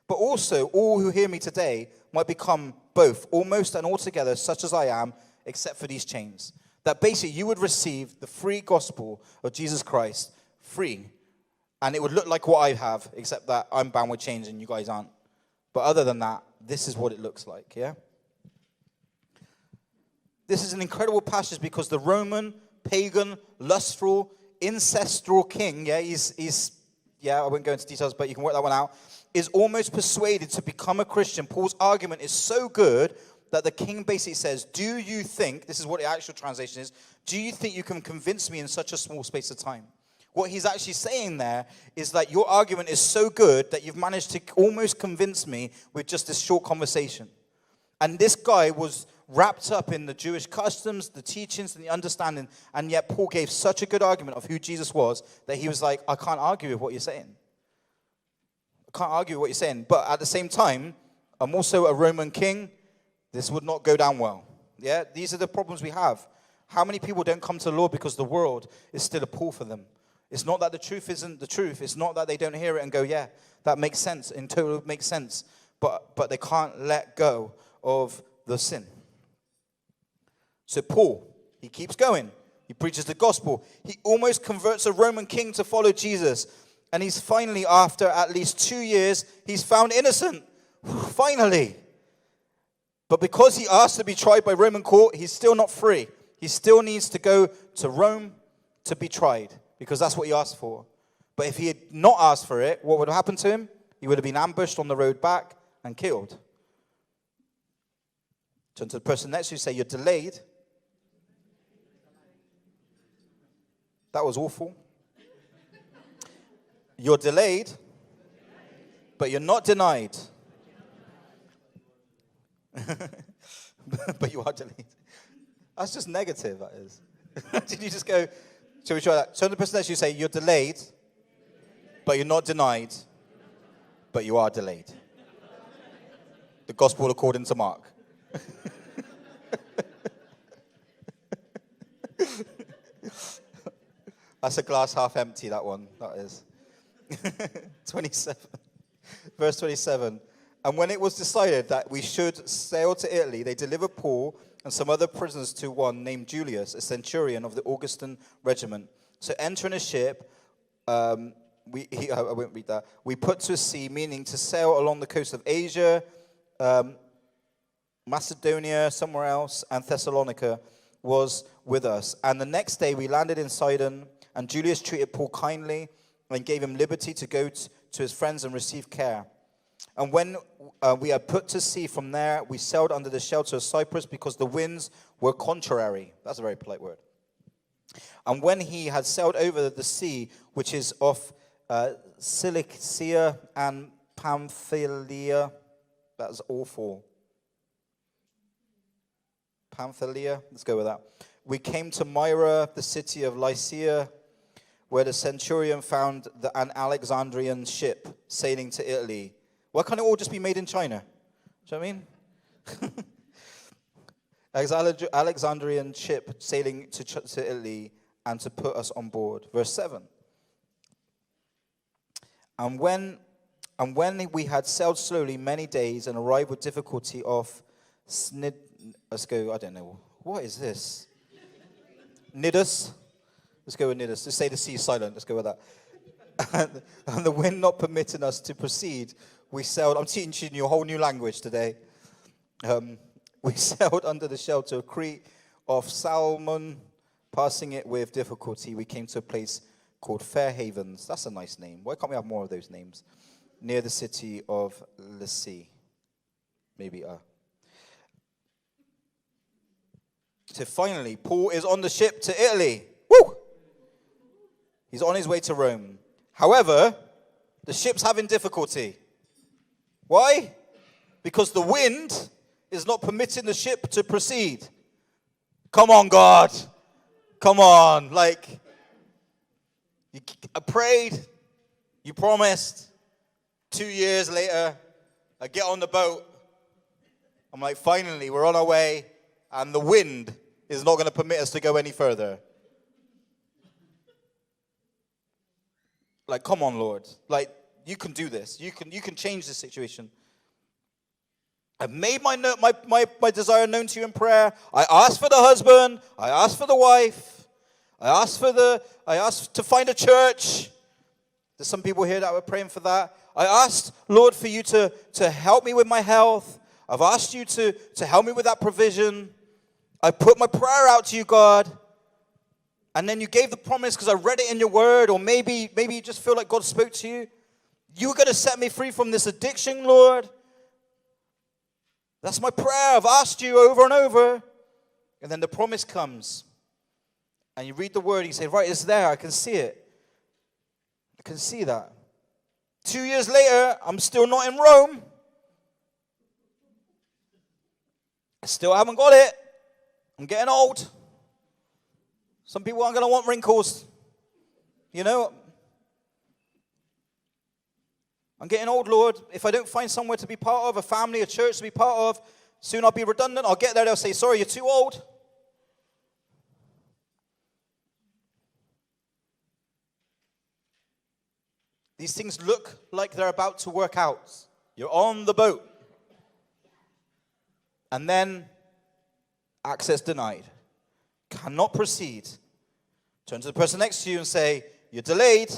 but also all who hear me today might become both, almost and altogether, such as I am, except for these chains. That basically you would receive the free gospel of Jesus Christ, free. And it would look like what I have, except that I'm bound with chains and you guys aren't. But other than that, this is what it looks like, yeah? This is an incredible passage because the Roman, pagan, lustful, ancestral king, he's I won't go into details, but you can work that one out, is almost persuaded to become a Christian. Paul's argument is so good that the king basically says, do you think, this is what the actual translation is, do you think you can convince me in such a small space of time? What he's actually saying there is that your argument is so good that you've managed to almost convince me with just this short conversation. And this guy was wrapped up in the Jewish customs, the teachings, and the understanding, and yet Paul gave such a good argument of who Jesus was that he was like, I can't argue with what you're saying. I can't argue with what you're saying. But at the same time, I'm also a Roman king. This would not go down well. Yeah, these are the problems we have. How many people don't come to the Lord because the world is still a pull for them? It's not that the truth isn't the truth. It's not that they don't hear it and go, yeah, that makes sense. In total, it makes sense. But they can't let go of the sin. So Paul, he keeps going. He preaches the gospel. He almost converts a Roman king to follow Jesus. And he's finally, after at least 2 years, he's found innocent. Finally. But because he asked to be tried by Roman court, he's still not free. He still needs to go to Rome to be tried, because that's what he asked for. But if he had not asked for it, what would have happened to him? He would have been ambushed on the road back and killed. Turn to the person next to you, say, you're delayed. That was awful. You're delayed, but you're not denied. But you are delayed. That's just negative, that is. Did you just go, shall we try that? So the person next to you, say, you're delayed, but you're not denied, but you are delayed. The gospel according to Mark. That's a glass half empty, that one. That is. 27. Verse 27. And when it was decided that we should sail to Italy, they delivered Paul and some other prisoners to one named Julius, a centurion of the Augustan regiment. So entering a ship, I won't read that. We put to sea, meaning to sail along the coast of Asia, Macedonia, somewhere else, and Thessalonica was with us. And the next day we landed in Sidon, and Julius treated Paul kindly and gave him liberty to go to his friends and receive care. And when we had put to sea from there, we sailed under the shelter of Cyprus because the winds were contrary. That's a very polite word. And when he had sailed over the sea, which is off Cilicia and Pamphylia, that's awful. Pamphylia, let's go with that. We came to Myra, the city of Lycia, where the centurion found an Alexandrian ship sailing to Italy. Why can't it all just be made in China? Do you know what I mean? Alexandrian ship sailing to Italy and to put us on board. Verse 7. And when we had sailed slowly many days and arrived with difficulty off let's go, I don't know. What is this? Nidus? Let's go with Nidus. Just say the sea silent. Let's go with that. And the wind not permitting us to proceed, we sailed. I'm teaching you a whole new language today. We sailed under the shelter of Crete off Salmon, passing it with difficulty. We came to a place called Fair Havens. That's a nice name. Why can't we have more of those names? Near the city of Lasea. Maybe So finally, Paul is on the ship to Italy. Woo! He's on his way to Rome. However, the ship's having difficulty. Why? Because the wind is not permitting the ship to proceed. Come on, God. Come on. Like, I prayed. You promised. 2 years later, I get on the boat. I'm like, finally, we're on our way. And the wind is not going to permit us to go any further. Like, come on, Lord. Like, you can do this. You can change the situation. I've made my desire known to you in prayer. I asked for the husband. I asked for the wife. I asked to find a church. There's some people here that were praying for that. I asked, Lord, for you to help me with my health. I've asked you to help me with that provision. I put my prayer out to you, God. And then you gave the promise because I read it in your word, or maybe you just feel like God spoke to you. You were going to set me free from this addiction, Lord. That's my prayer. I've asked you over and over. And then the promise comes. And you read the word, and you say, right, it's there. I can see it. I can see that. 2 years later, I'm still not in Rome. I still haven't got it. I'm getting old. Some people aren't going to want wrinkles. You know, I'm getting old, Lord. If I don't find somewhere to be part of, a family, a church to be part of, soon I'll be redundant. I'll get there, they'll say, sorry, you're too old. These things look like they're about to work out. You're on the boat. And then, access denied. Cannot proceed. Turn to the person next to you and say, you're delayed,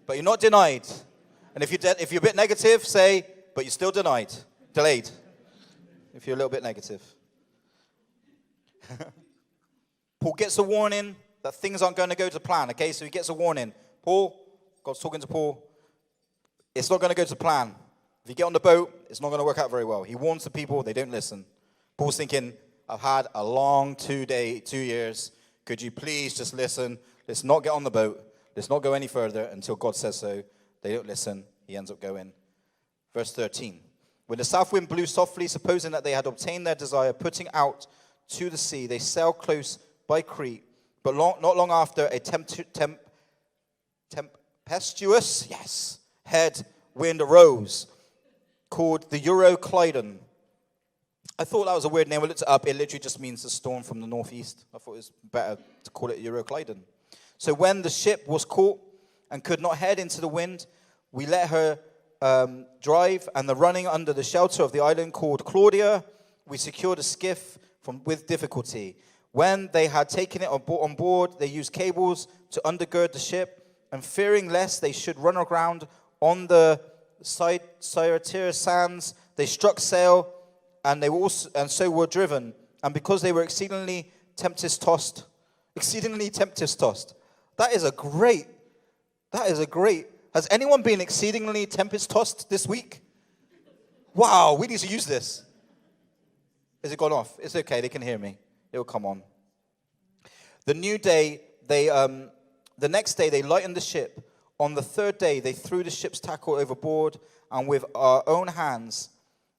but you're not denied. And if you're a bit negative, say, but you're still denied. Delayed. If you're a little bit negative. Paul gets a warning that things aren't going to go to plan. Okay, so he gets a warning. God's talking to Paul. It's not going to go to plan. If you get on the boat, it's not going to work out very well. He warns the people, they don't listen. Paul's thinking, I've had a long 2 years. Could you please just listen? Let's not get on the boat. Let's not go any further until God says so. They don't listen. He ends up going. Verse 13. When the south wind blew softly, supposing that they had obtained their desire, putting out to the sea, they sailed close by Crete. But not long after, a tempestuous, head wind arose, called the Euroclydon. I thought that was a weird name. I looked it up. It literally just means a storm from the northeast. I thought it was better to call it Euroclydon. So when the ship was caught and could not head into the wind, we let her drive, and the running under the shelter of the island called Claudia, we secured a skiff with difficulty. When they had taken it on board, they used cables to undergird the ship, and fearing lest they should run aground on the Syracuse sands, they struck sail, and so were driven. And because they were exceedingly tempest-tossed. That is a great. Has anyone been exceedingly tempest-tossed this week? Wow, we need to use this. Has it gone off? It's okay, they can hear me. It'll come on. The next day they lightened the ship. On the third day they threw the ship's tackle overboard, and with our own hands.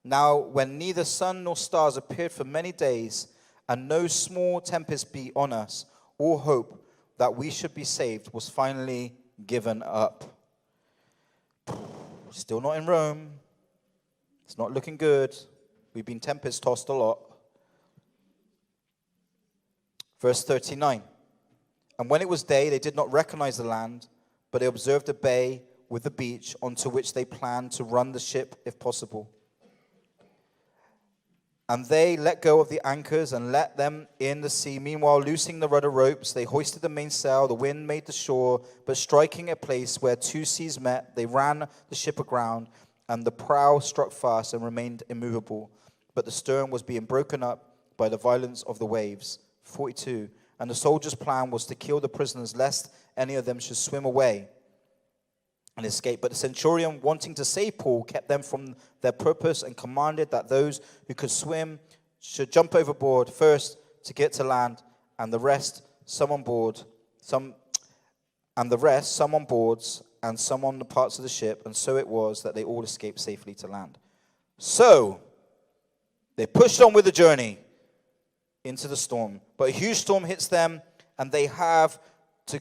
Now when neither sun nor stars appeared for many days, and no small tempest beat on us, all hope that we should be saved was finally given up. Still not in Rome. It's not looking good. We've been tempest-tossed a lot. Verse 39. And when it was day, they did not recognize the land, but they observed a bay with the beach onto which they planned to run the ship if possible. And they let go of the anchors and let them in the sea. Meanwhile, loosing the rudder ropes, they hoisted the mainsail. The wind made the shore, but striking a place where two seas met, they ran the ship aground, and the prow struck fast and remained immovable. But the stern was being broken up by the violence of the waves. 42. And the soldiers' plan was to kill the prisoners, lest any of them should swim away and escape. But the centurion, wanting to save Paul, kept them from their purpose and commanded that those who could swim should jump overboard first to get to land, and the rest some on boards, and some on the parts of the ship. And so it was that they all escaped safely to land. So they pushed on with the journey into the storm, but a huge storm hits them, and they have to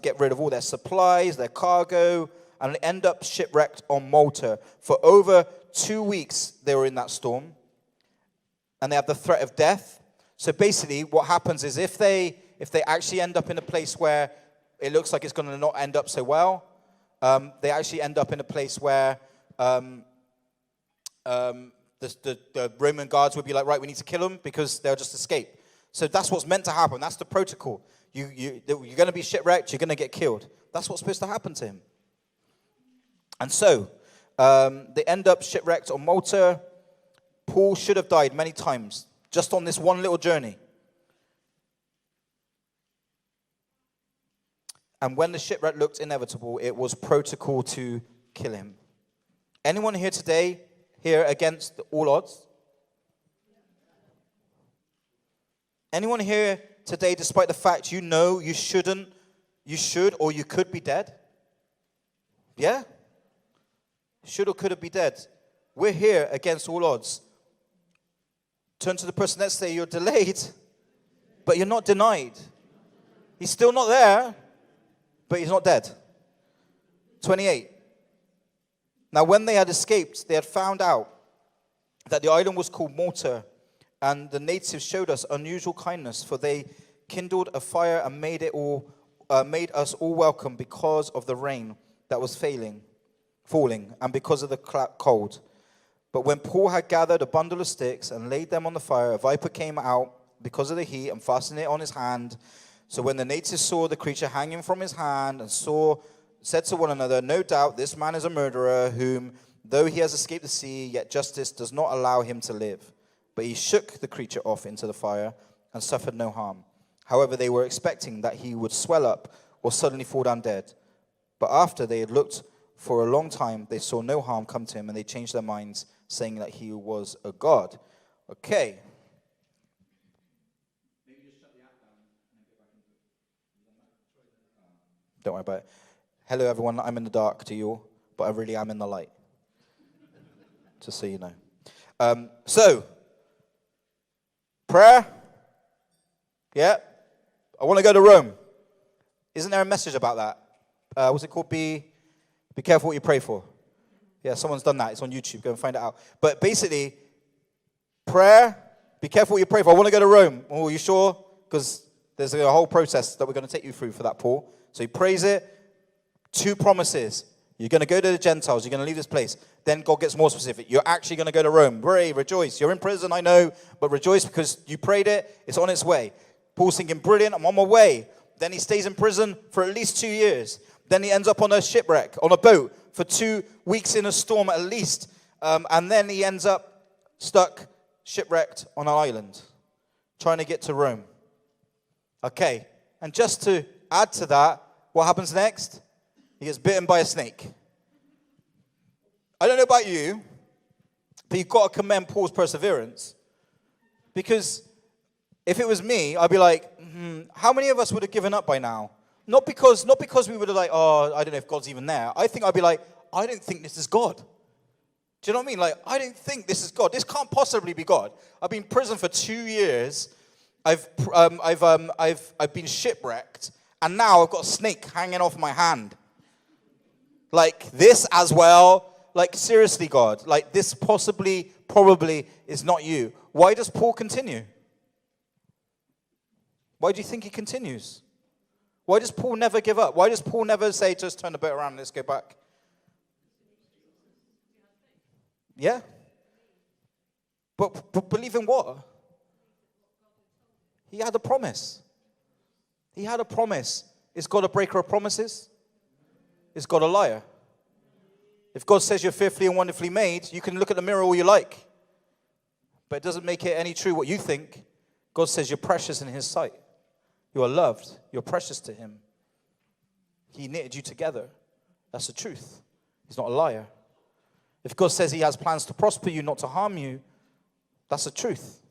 get rid of all their supplies, their cargo, and end up shipwrecked on Malta. For over 2 weeks, they were in that storm, and they have the threat of death. So basically, what happens is if they actually end up in a place where it looks like it's going to not end up so well, they actually end up in a place where the Roman guards would be like, right, we need to kill them because they'll just escape. So that's what's meant to happen. That's the protocol. You're going to be shipwrecked. You're going to get killed. That's what's supposed to happen to him. And so they end up shipwrecked on Malta. Paul should have died many times just on this one little journey. And when the shipwreck looked inevitable, it was protocol to kill him. Anyone here today, here against all odds? Anyone here today, despite the fact you know you should or you could be dead? Yeah? Should or could be dead. We're here against all odds. Turn to the person next to you, you're delayed, but you're not denied. He's still not there, but he's not dead. 28. Now when they had escaped, they had found out that the island was called Malta, and the natives showed us unusual kindness, for they kindled a fire and made us all welcome because of the rain that was falling, and because of the cold. But when Paul had gathered a bundle of sticks and laid them on the fire, a viper came out because of the heat and fastened it on his hand. So when the natives saw the creature hanging from his hand and said to one another, "No doubt this man is a murderer, whom, though he has escaped the sea, yet justice does not allow him to live." But he shook the creature off into the fire and suffered no harm. However, they were expecting that he would swell up or suddenly fall down dead. But after they had looked for a long time, they saw no harm come to him, and they changed their minds, saying that he was a god. Okay. Maybe just shut the app down and then go back into it. Don't worry about it. Hello, everyone. I'm in the dark to you, but I really am in the light. Just so you know. So, prayer. Yeah. I want to go to Rome. Isn't there a message about that? What's it called? Be careful what you pray for. Yeah, someone's done that. It's on YouTube. Go and find it out. But basically, prayer, be careful what you pray for. I want to go to Rome. Oh, are you sure? Because there's a whole process that we're going to take you through for that, Paul. So he prays it. 2 promises. You're going to go to the Gentiles. You're going to leave this place. Then God gets more specific. You're actually going to go to Rome. Hooray, rejoice. You're in prison, I know, but rejoice because you prayed it. It's on its way. Paul's thinking, brilliant, I'm on my way. Then he stays in prison for at least 2 years. Then he ends up on a shipwreck, on a boat, for 2 weeks in a storm at least. And then he ends up stuck, shipwrecked on an island, trying to get to Rome. Okay, and just to add to that, what happens next? He gets bitten by a snake. I don't know about you, but you've got to commend Paul's perseverance. Because if it was me, I'd be like, how many of us would have given up by now? Not because we would have like, oh, I don't know if God's even there. I think I'd be like, I don't think this is God. Do you know what I mean? Like, I don't think this is God. This can't possibly be God. I've been in prison for 2 years. I've been shipwrecked, and now I've got a snake hanging off my hand. Like this as well. Like seriously, God. Like this probably is not you. Why does Paul continue? Why do you think he continues? Why does Paul never give up? Why does Paul never say, just turn the boat around and let's go back? Yeah. But believe in what? He had a promise. He had a promise. Is God a breaker of promises? Is God a liar? If God says you're fearfully and wonderfully made, you can look at the mirror all you like. But it doesn't make it any true what you think. God says you're precious in his sight. You are loved. You're precious to him. He knitted you together. That's the truth. He's not a liar. If God says he has plans to prosper you, not to harm you, that's the truth.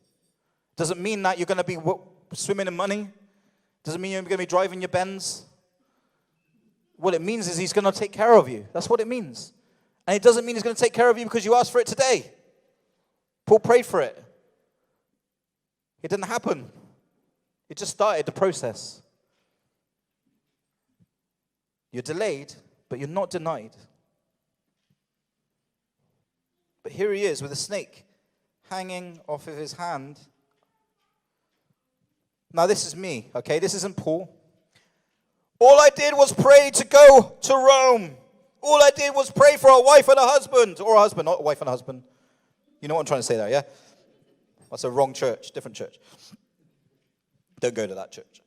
Doesn't mean that you're going to be swimming in money. Doesn't mean you're going to be driving your Benz. What it means is he's going to take care of you. That's what it means. And it doesn't mean he's going to take care of you because you asked for it today. Paul prayed for it. It didn't happen. It just started the process. You're delayed, but you're not denied. But here he is with a snake hanging off of his hand. Now this is me, okay? This isn't Paul. All I did was pray to go to Rome. All I did was pray for a wife and a husband. Or a husband, not a wife and a husband. You know what I'm trying to say there, yeah? That's a wrong church, different church. Don't go to that church.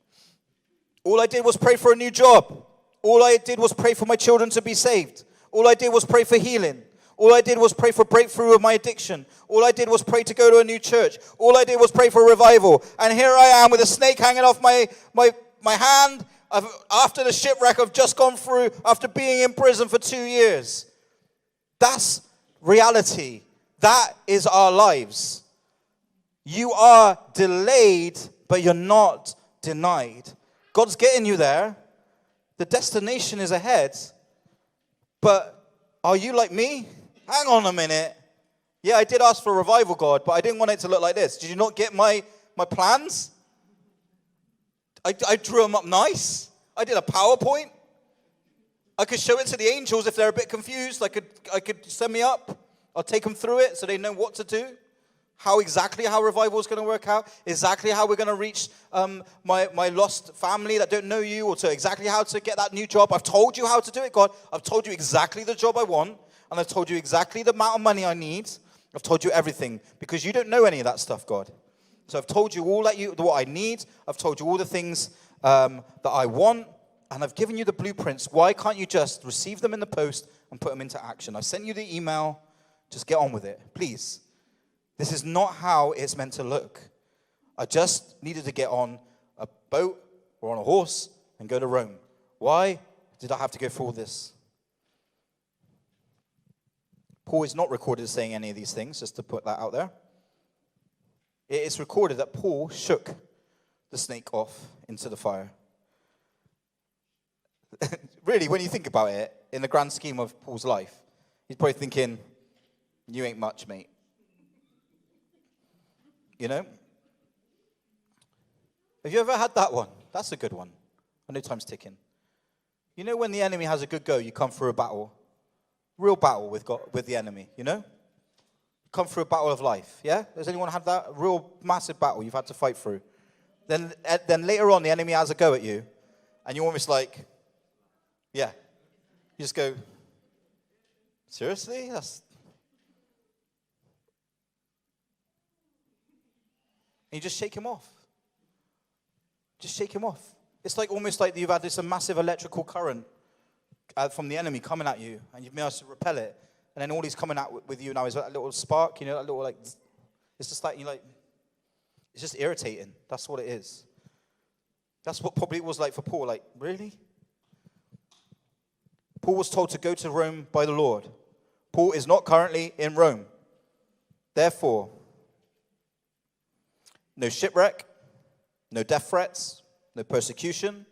All I did was pray for a new job. All I did was pray for my children to be saved. All I did was pray for healing. All I did was pray for breakthrough of my addiction. All I did was pray to go to a new church. All I did was pray for revival. And here I am with a snake hanging off my hand after the shipwreck I've just gone through, after being in prison for 2 years. That's reality. That is our lives. You are delayed, but you're not denied. God's getting you there. The destination is ahead. But are you like me? Hang on a minute. Yeah, I did ask for a revival, God, but I didn't want it to look like this. Did you not get my plans? I drew them up nice. I did a PowerPoint. I could show it to the angels if they're a bit confused. I could send me up. I'll take them through it so they know what to do. How revival is going to work out. Exactly how we're going to reach my lost family that don't know you. Or to exactly how to get that new job. I've told you how to do it, God. I've told you exactly the job I want. And I've told you exactly the amount of money I need. I've told you everything. Because you don't know any of that stuff, God. So I've told you all what I need. I've told you all the things that I want. And I've given you the blueprints. Why can't you just receive them in the post and put them into action? I've sent you the email. Just get on with it, please. This is not how it's meant to look. I just needed to get on a boat or on a horse and go to Rome. Why did I have to go through all this? Paul is not recorded as saying any of these things, just to put that out there. It is recorded that Paul shook the snake off into the fire. Really, when you think about it, in the grand scheme of Paul's life, he's probably thinking, you ain't much, mate. You know? Have you ever had that one? That's a good one. I know time's ticking. You know when the enemy has a good go, you come through a battle. Real battle with God, with the enemy, you know? Come through a battle of life, yeah? Has anyone had that? A real massive battle you've had to fight through. Then later on, the enemy has a go at you, and you're almost like, yeah. You just go, seriously? And you just shake him off. Just shake him off. It's like almost like you've had this massive electrical current from the enemy coming at you, and you've been able to repel it. And then all he's coming out with you now is that little spark, you know, that little like, it's just like, it's just irritating. That's what it is. That's what probably it was like for Paul. Like, really? Paul was told to go to Rome by the Lord. Paul is not currently in Rome. Therefore, no shipwreck, no death threats, no persecution,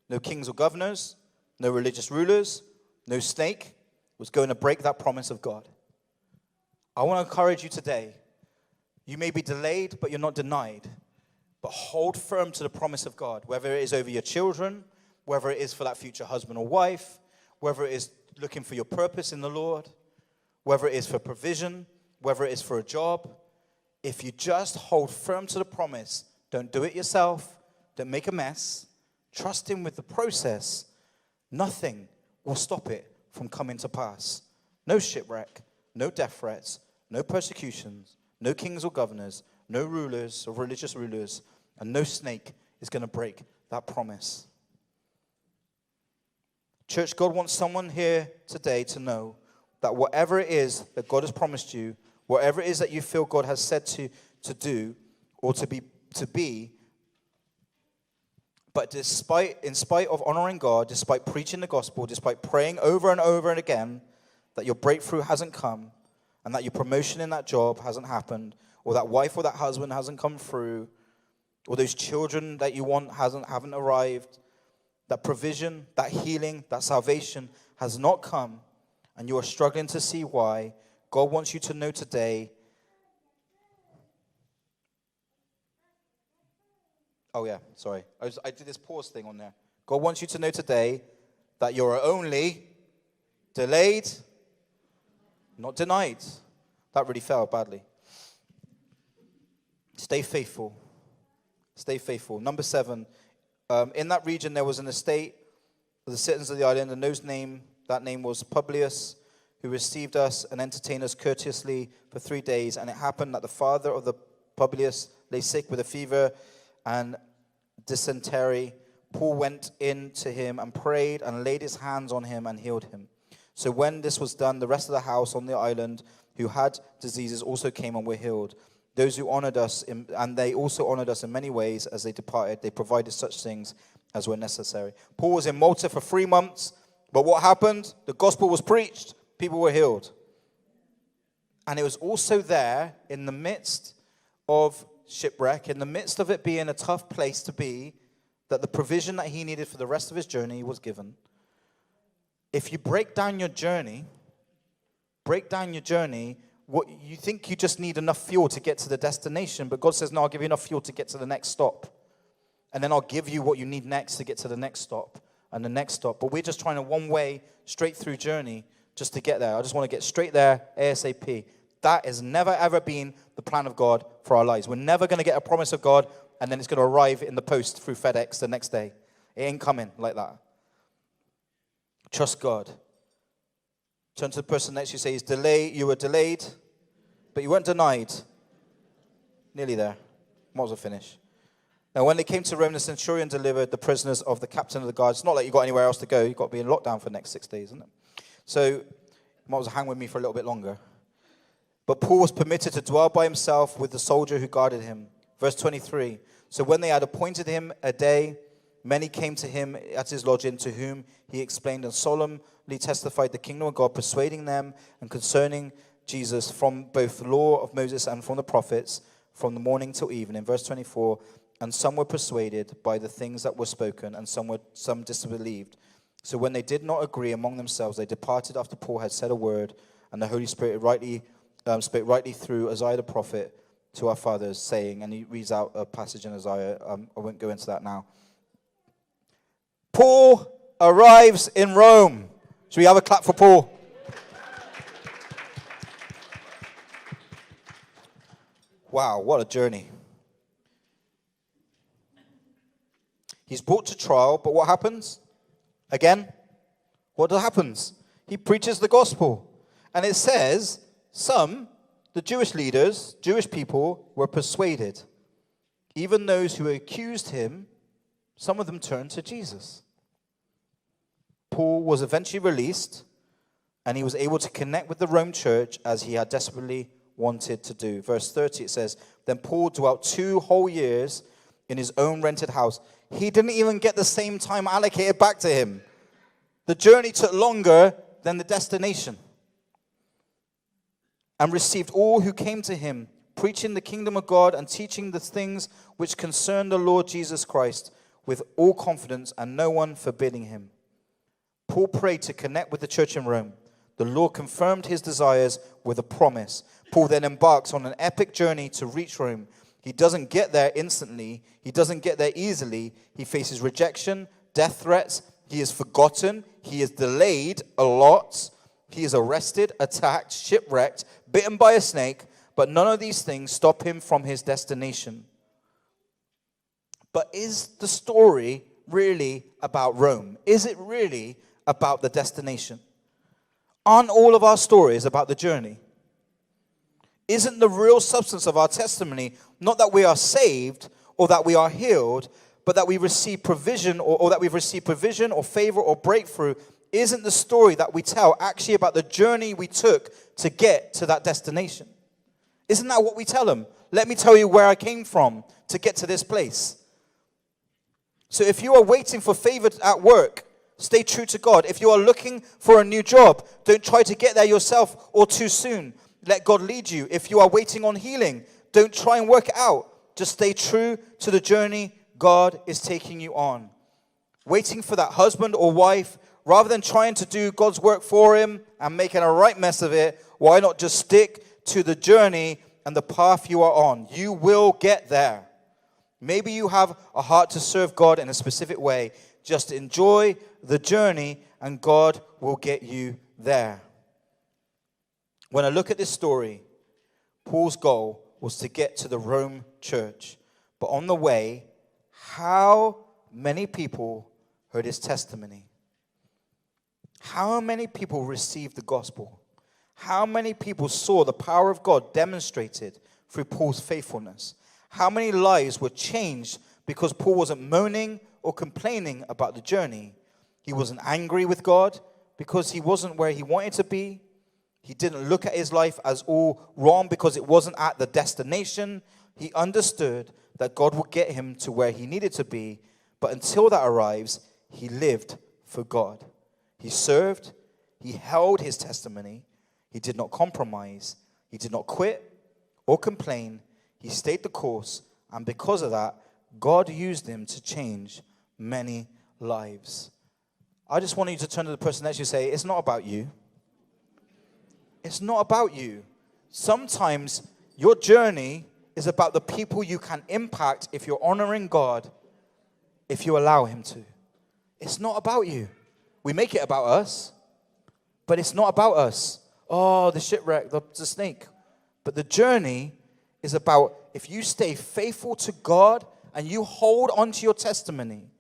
no kings or governors, no religious rulers, no snake was going to break that promise of God. I want to encourage you today. You may be delayed, but you're not denied. But hold firm to the promise of God, whether it is over your children, whether it is for that future husband or wife, whether it is looking for your purpose in the Lord, whether it is for provision, whether it is for a job. If you just hold firm to the promise, don't do it yourself, don't make a mess, trust Him with the process, nothing will stop it from coming to pass. No shipwreck, no death threats, no persecutions, no kings or governors, no rulers or religious rulers, and no snake is going to break that promise. Church, God wants someone here today to know that whatever it is that God has promised you, whatever it is that you feel God has said to do or to be, but in spite of honoring God, despite preaching the gospel, despite praying over and over and again that your breakthrough hasn't come and that your promotion in that job hasn't happened, or that wife or that husband hasn't come through, or those children that you want haven't arrived, that provision, that healing, that salvation has not come, and you are struggling to see why, God wants you to know today. Oh yeah, sorry. I did this pause thing on there. God wants you to know today that you're only delayed, not denied. That really fell badly. Stay faithful. Stay faithful. Number 7. In that region there was an estate of the citizens of the island, and that name was Publius, who received us and entertained us courteously for 3 days. And it happened that the father of the Publius lay sick with a fever and dysentery. Paul went in to him and prayed and laid his hands on him and healed him. So when this was done, the rest of the house on the island who had diseases also came and were healed. Those who honored us, and they also honored us in many ways as they departed. They provided such things as were necessary. Paul was in Malta for 3 months, but what happened? The gospel was preached. People were healed. And it was also there in the midst of shipwreck, in the midst of it being a tough place to be, that the provision that he needed for the rest of his journey was given. If you break down your journey, what you think you just need enough fuel to get to the destination, but God says, no, I'll give you enough fuel to get to the next stop. And then I'll give you what you need next to get to the next stop and the next stop. But we're just trying a one-way, straight-through journey just to get there. I just want to get straight there ASAP. That has never, ever been the plan of God for our lives. We're never going to get a promise of God and then it's going to arrive in the post through FedEx the next day. It ain't coming like that. Trust God. Turn to the person next to you, say, you were delayed, but you weren't denied. Nearly there. Might as well finish. Now, when they came to Rome, the centurion delivered the prisoners of the captain of the guard. It's not like you got anywhere else to go. You've got to be in lockdown for the next 6 days, isn't it? So, you might as well hang with me for a little bit longer. But Paul was permitted to dwell by himself with the soldier who guarded him. Verse 23. So when they had appointed him a day, many came to him at his lodging, to whom he explained and solemnly testified the kingdom of God, persuading them and concerning Jesus from both the law of Moses and from the prophets, from the morning till evening. Verse 24. And some were persuaded by the things that were spoken, and some disbelieved. So when they did not agree among themselves, they departed after Paul had said a word, and the Holy Spirit spoke rightly through Isaiah the prophet to our fathers, saying, and he reads out a passage in Isaiah. I won't go into that now. Paul arrives in Rome. Should we have a clap for Paul? Wow, what a journey. He's brought to trial, but what happens? Again, what happens? He preaches the gospel. And it says, some, the Jewish leaders, Jewish people, were persuaded. Even those who accused him, some of them turned to Jesus. Paul was eventually released, and he was able to connect with the Rome church as he had desperately wanted to do. Verse 30, it says, then Paul dwelt 2 whole years in his own rented house. He didn't even get the same time allocated back to him. The journey took longer than the destination. And received all who came to him, preaching the kingdom of God and teaching the things which concern the Lord Jesus Christ with all confidence, and no one forbidding him. Paul prayed to connect with the church in Rome. The Lord confirmed his desires with a promise. Paul then embarks on an epic journey to reach Rome. He doesn't get there instantly. He doesn't get there easily. He faces rejection, death threats. He is forgotten. He is delayed a lot. He is arrested, attacked, shipwrecked, bitten by a snake. But none of these things stop him from his destination. But is the story really about Rome? Is it really about the destination? Aren't all of our stories about the journey? Isn't the real substance of our testimony not that we are saved or that we are healed, but that we receive provision or that we've received provision or favor or breakthrough? Isn't the story that we tell actually about the journey we took to get to that destination? Isn't that what we tell them? Let me tell you where I came from to get to this place. So if you are waiting for favor at work, stay true to God. If you are looking for a new job, don't try to get there yourself or too soon. Let God lead you. If you are waiting on healing, don't try and work it out. Just stay true to the journey God is taking you on. Waiting for that husband or wife, rather than trying to do God's work for him and making a right mess of it, why not just stick to the journey and the path you are on? You will get there. Maybe you have a heart to serve God in a specific way. Just enjoy the journey and God will get you there. When I look at this story, Paul's goal was to get to the Rome church. But on the way, how many people heard his testimony? How many people received the gospel? How many people saw the power of God demonstrated through Paul's faithfulness? How many lives were changed because Paul wasn't moaning or complaining about the journey? He wasn't angry with God because he wasn't where he wanted to be. He didn't look at his life as all wrong because it wasn't at the destination. He understood that God would get him to where he needed to be. But until that arrives, he lived for God. He served. He held his testimony. He did not compromise. He did not quit or complain. He stayed the course, and because of that, God used him to change many lives. I just want you to turn to the person next to you and say, it's not about you. It's not about you. Sometimes your journey is about the people you can impact if you're honoring God, if you allow him to. It's not about you. We make it about us, but it's not about us. Oh, the shipwreck, the snake. But the journey is about if you stay faithful to God and you hold on to your testimony,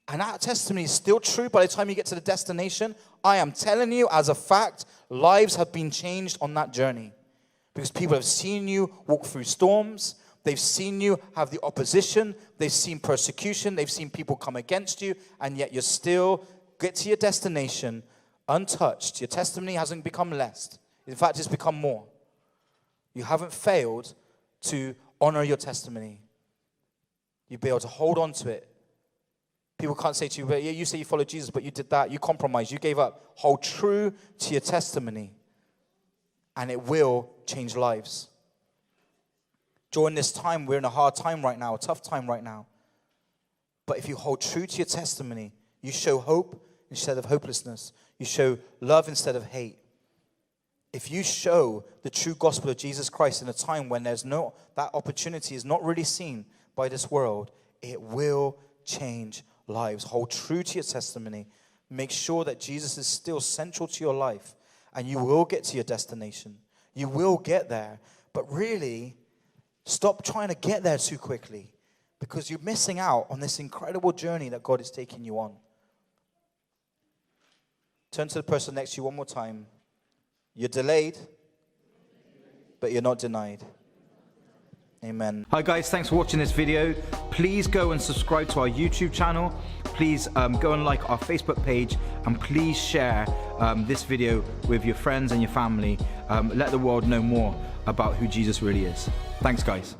and that testimony is still true by the time you get to the destination, I am telling you as a fact, lives have been changed on that journey. Because people have seen you walk through storms. They've seen you have the opposition. They've seen persecution. They've seen people come against you. And yet you still get to your destination untouched. Your testimony hasn't become less. In fact, it's become more. You haven't failed to honor your testimony. You'll be able to hold on to it. People can't say to you, but yeah, you say you follow Jesus, but you did that. You compromised. You gave up. Hold true to your testimony, and it will change lives. During this time, we're in a hard time right now, a tough time right now. But if you hold true to your testimony, you show hope instead of hopelessness. You show love instead of hate. If you show the true gospel of Jesus Christ in a time when that opportunity is not really seen by this world, it will change lives. Hold true to your testimony. Make sure that Jesus is still central to your life, and you will get to your destination. You will get there. But really, stop trying to get there too quickly, because you're missing out on this incredible journey that God is taking you on. Turn to the person next to you one more time. You're delayed, but you're not denied. Amen. Hi guys, thanks for watching this video. Please go and subscribe to our YouTube channel. Please go and like our Facebook page, and please share this video with your friends and your family. Let the world know more about who Jesus really is. Thanks guys.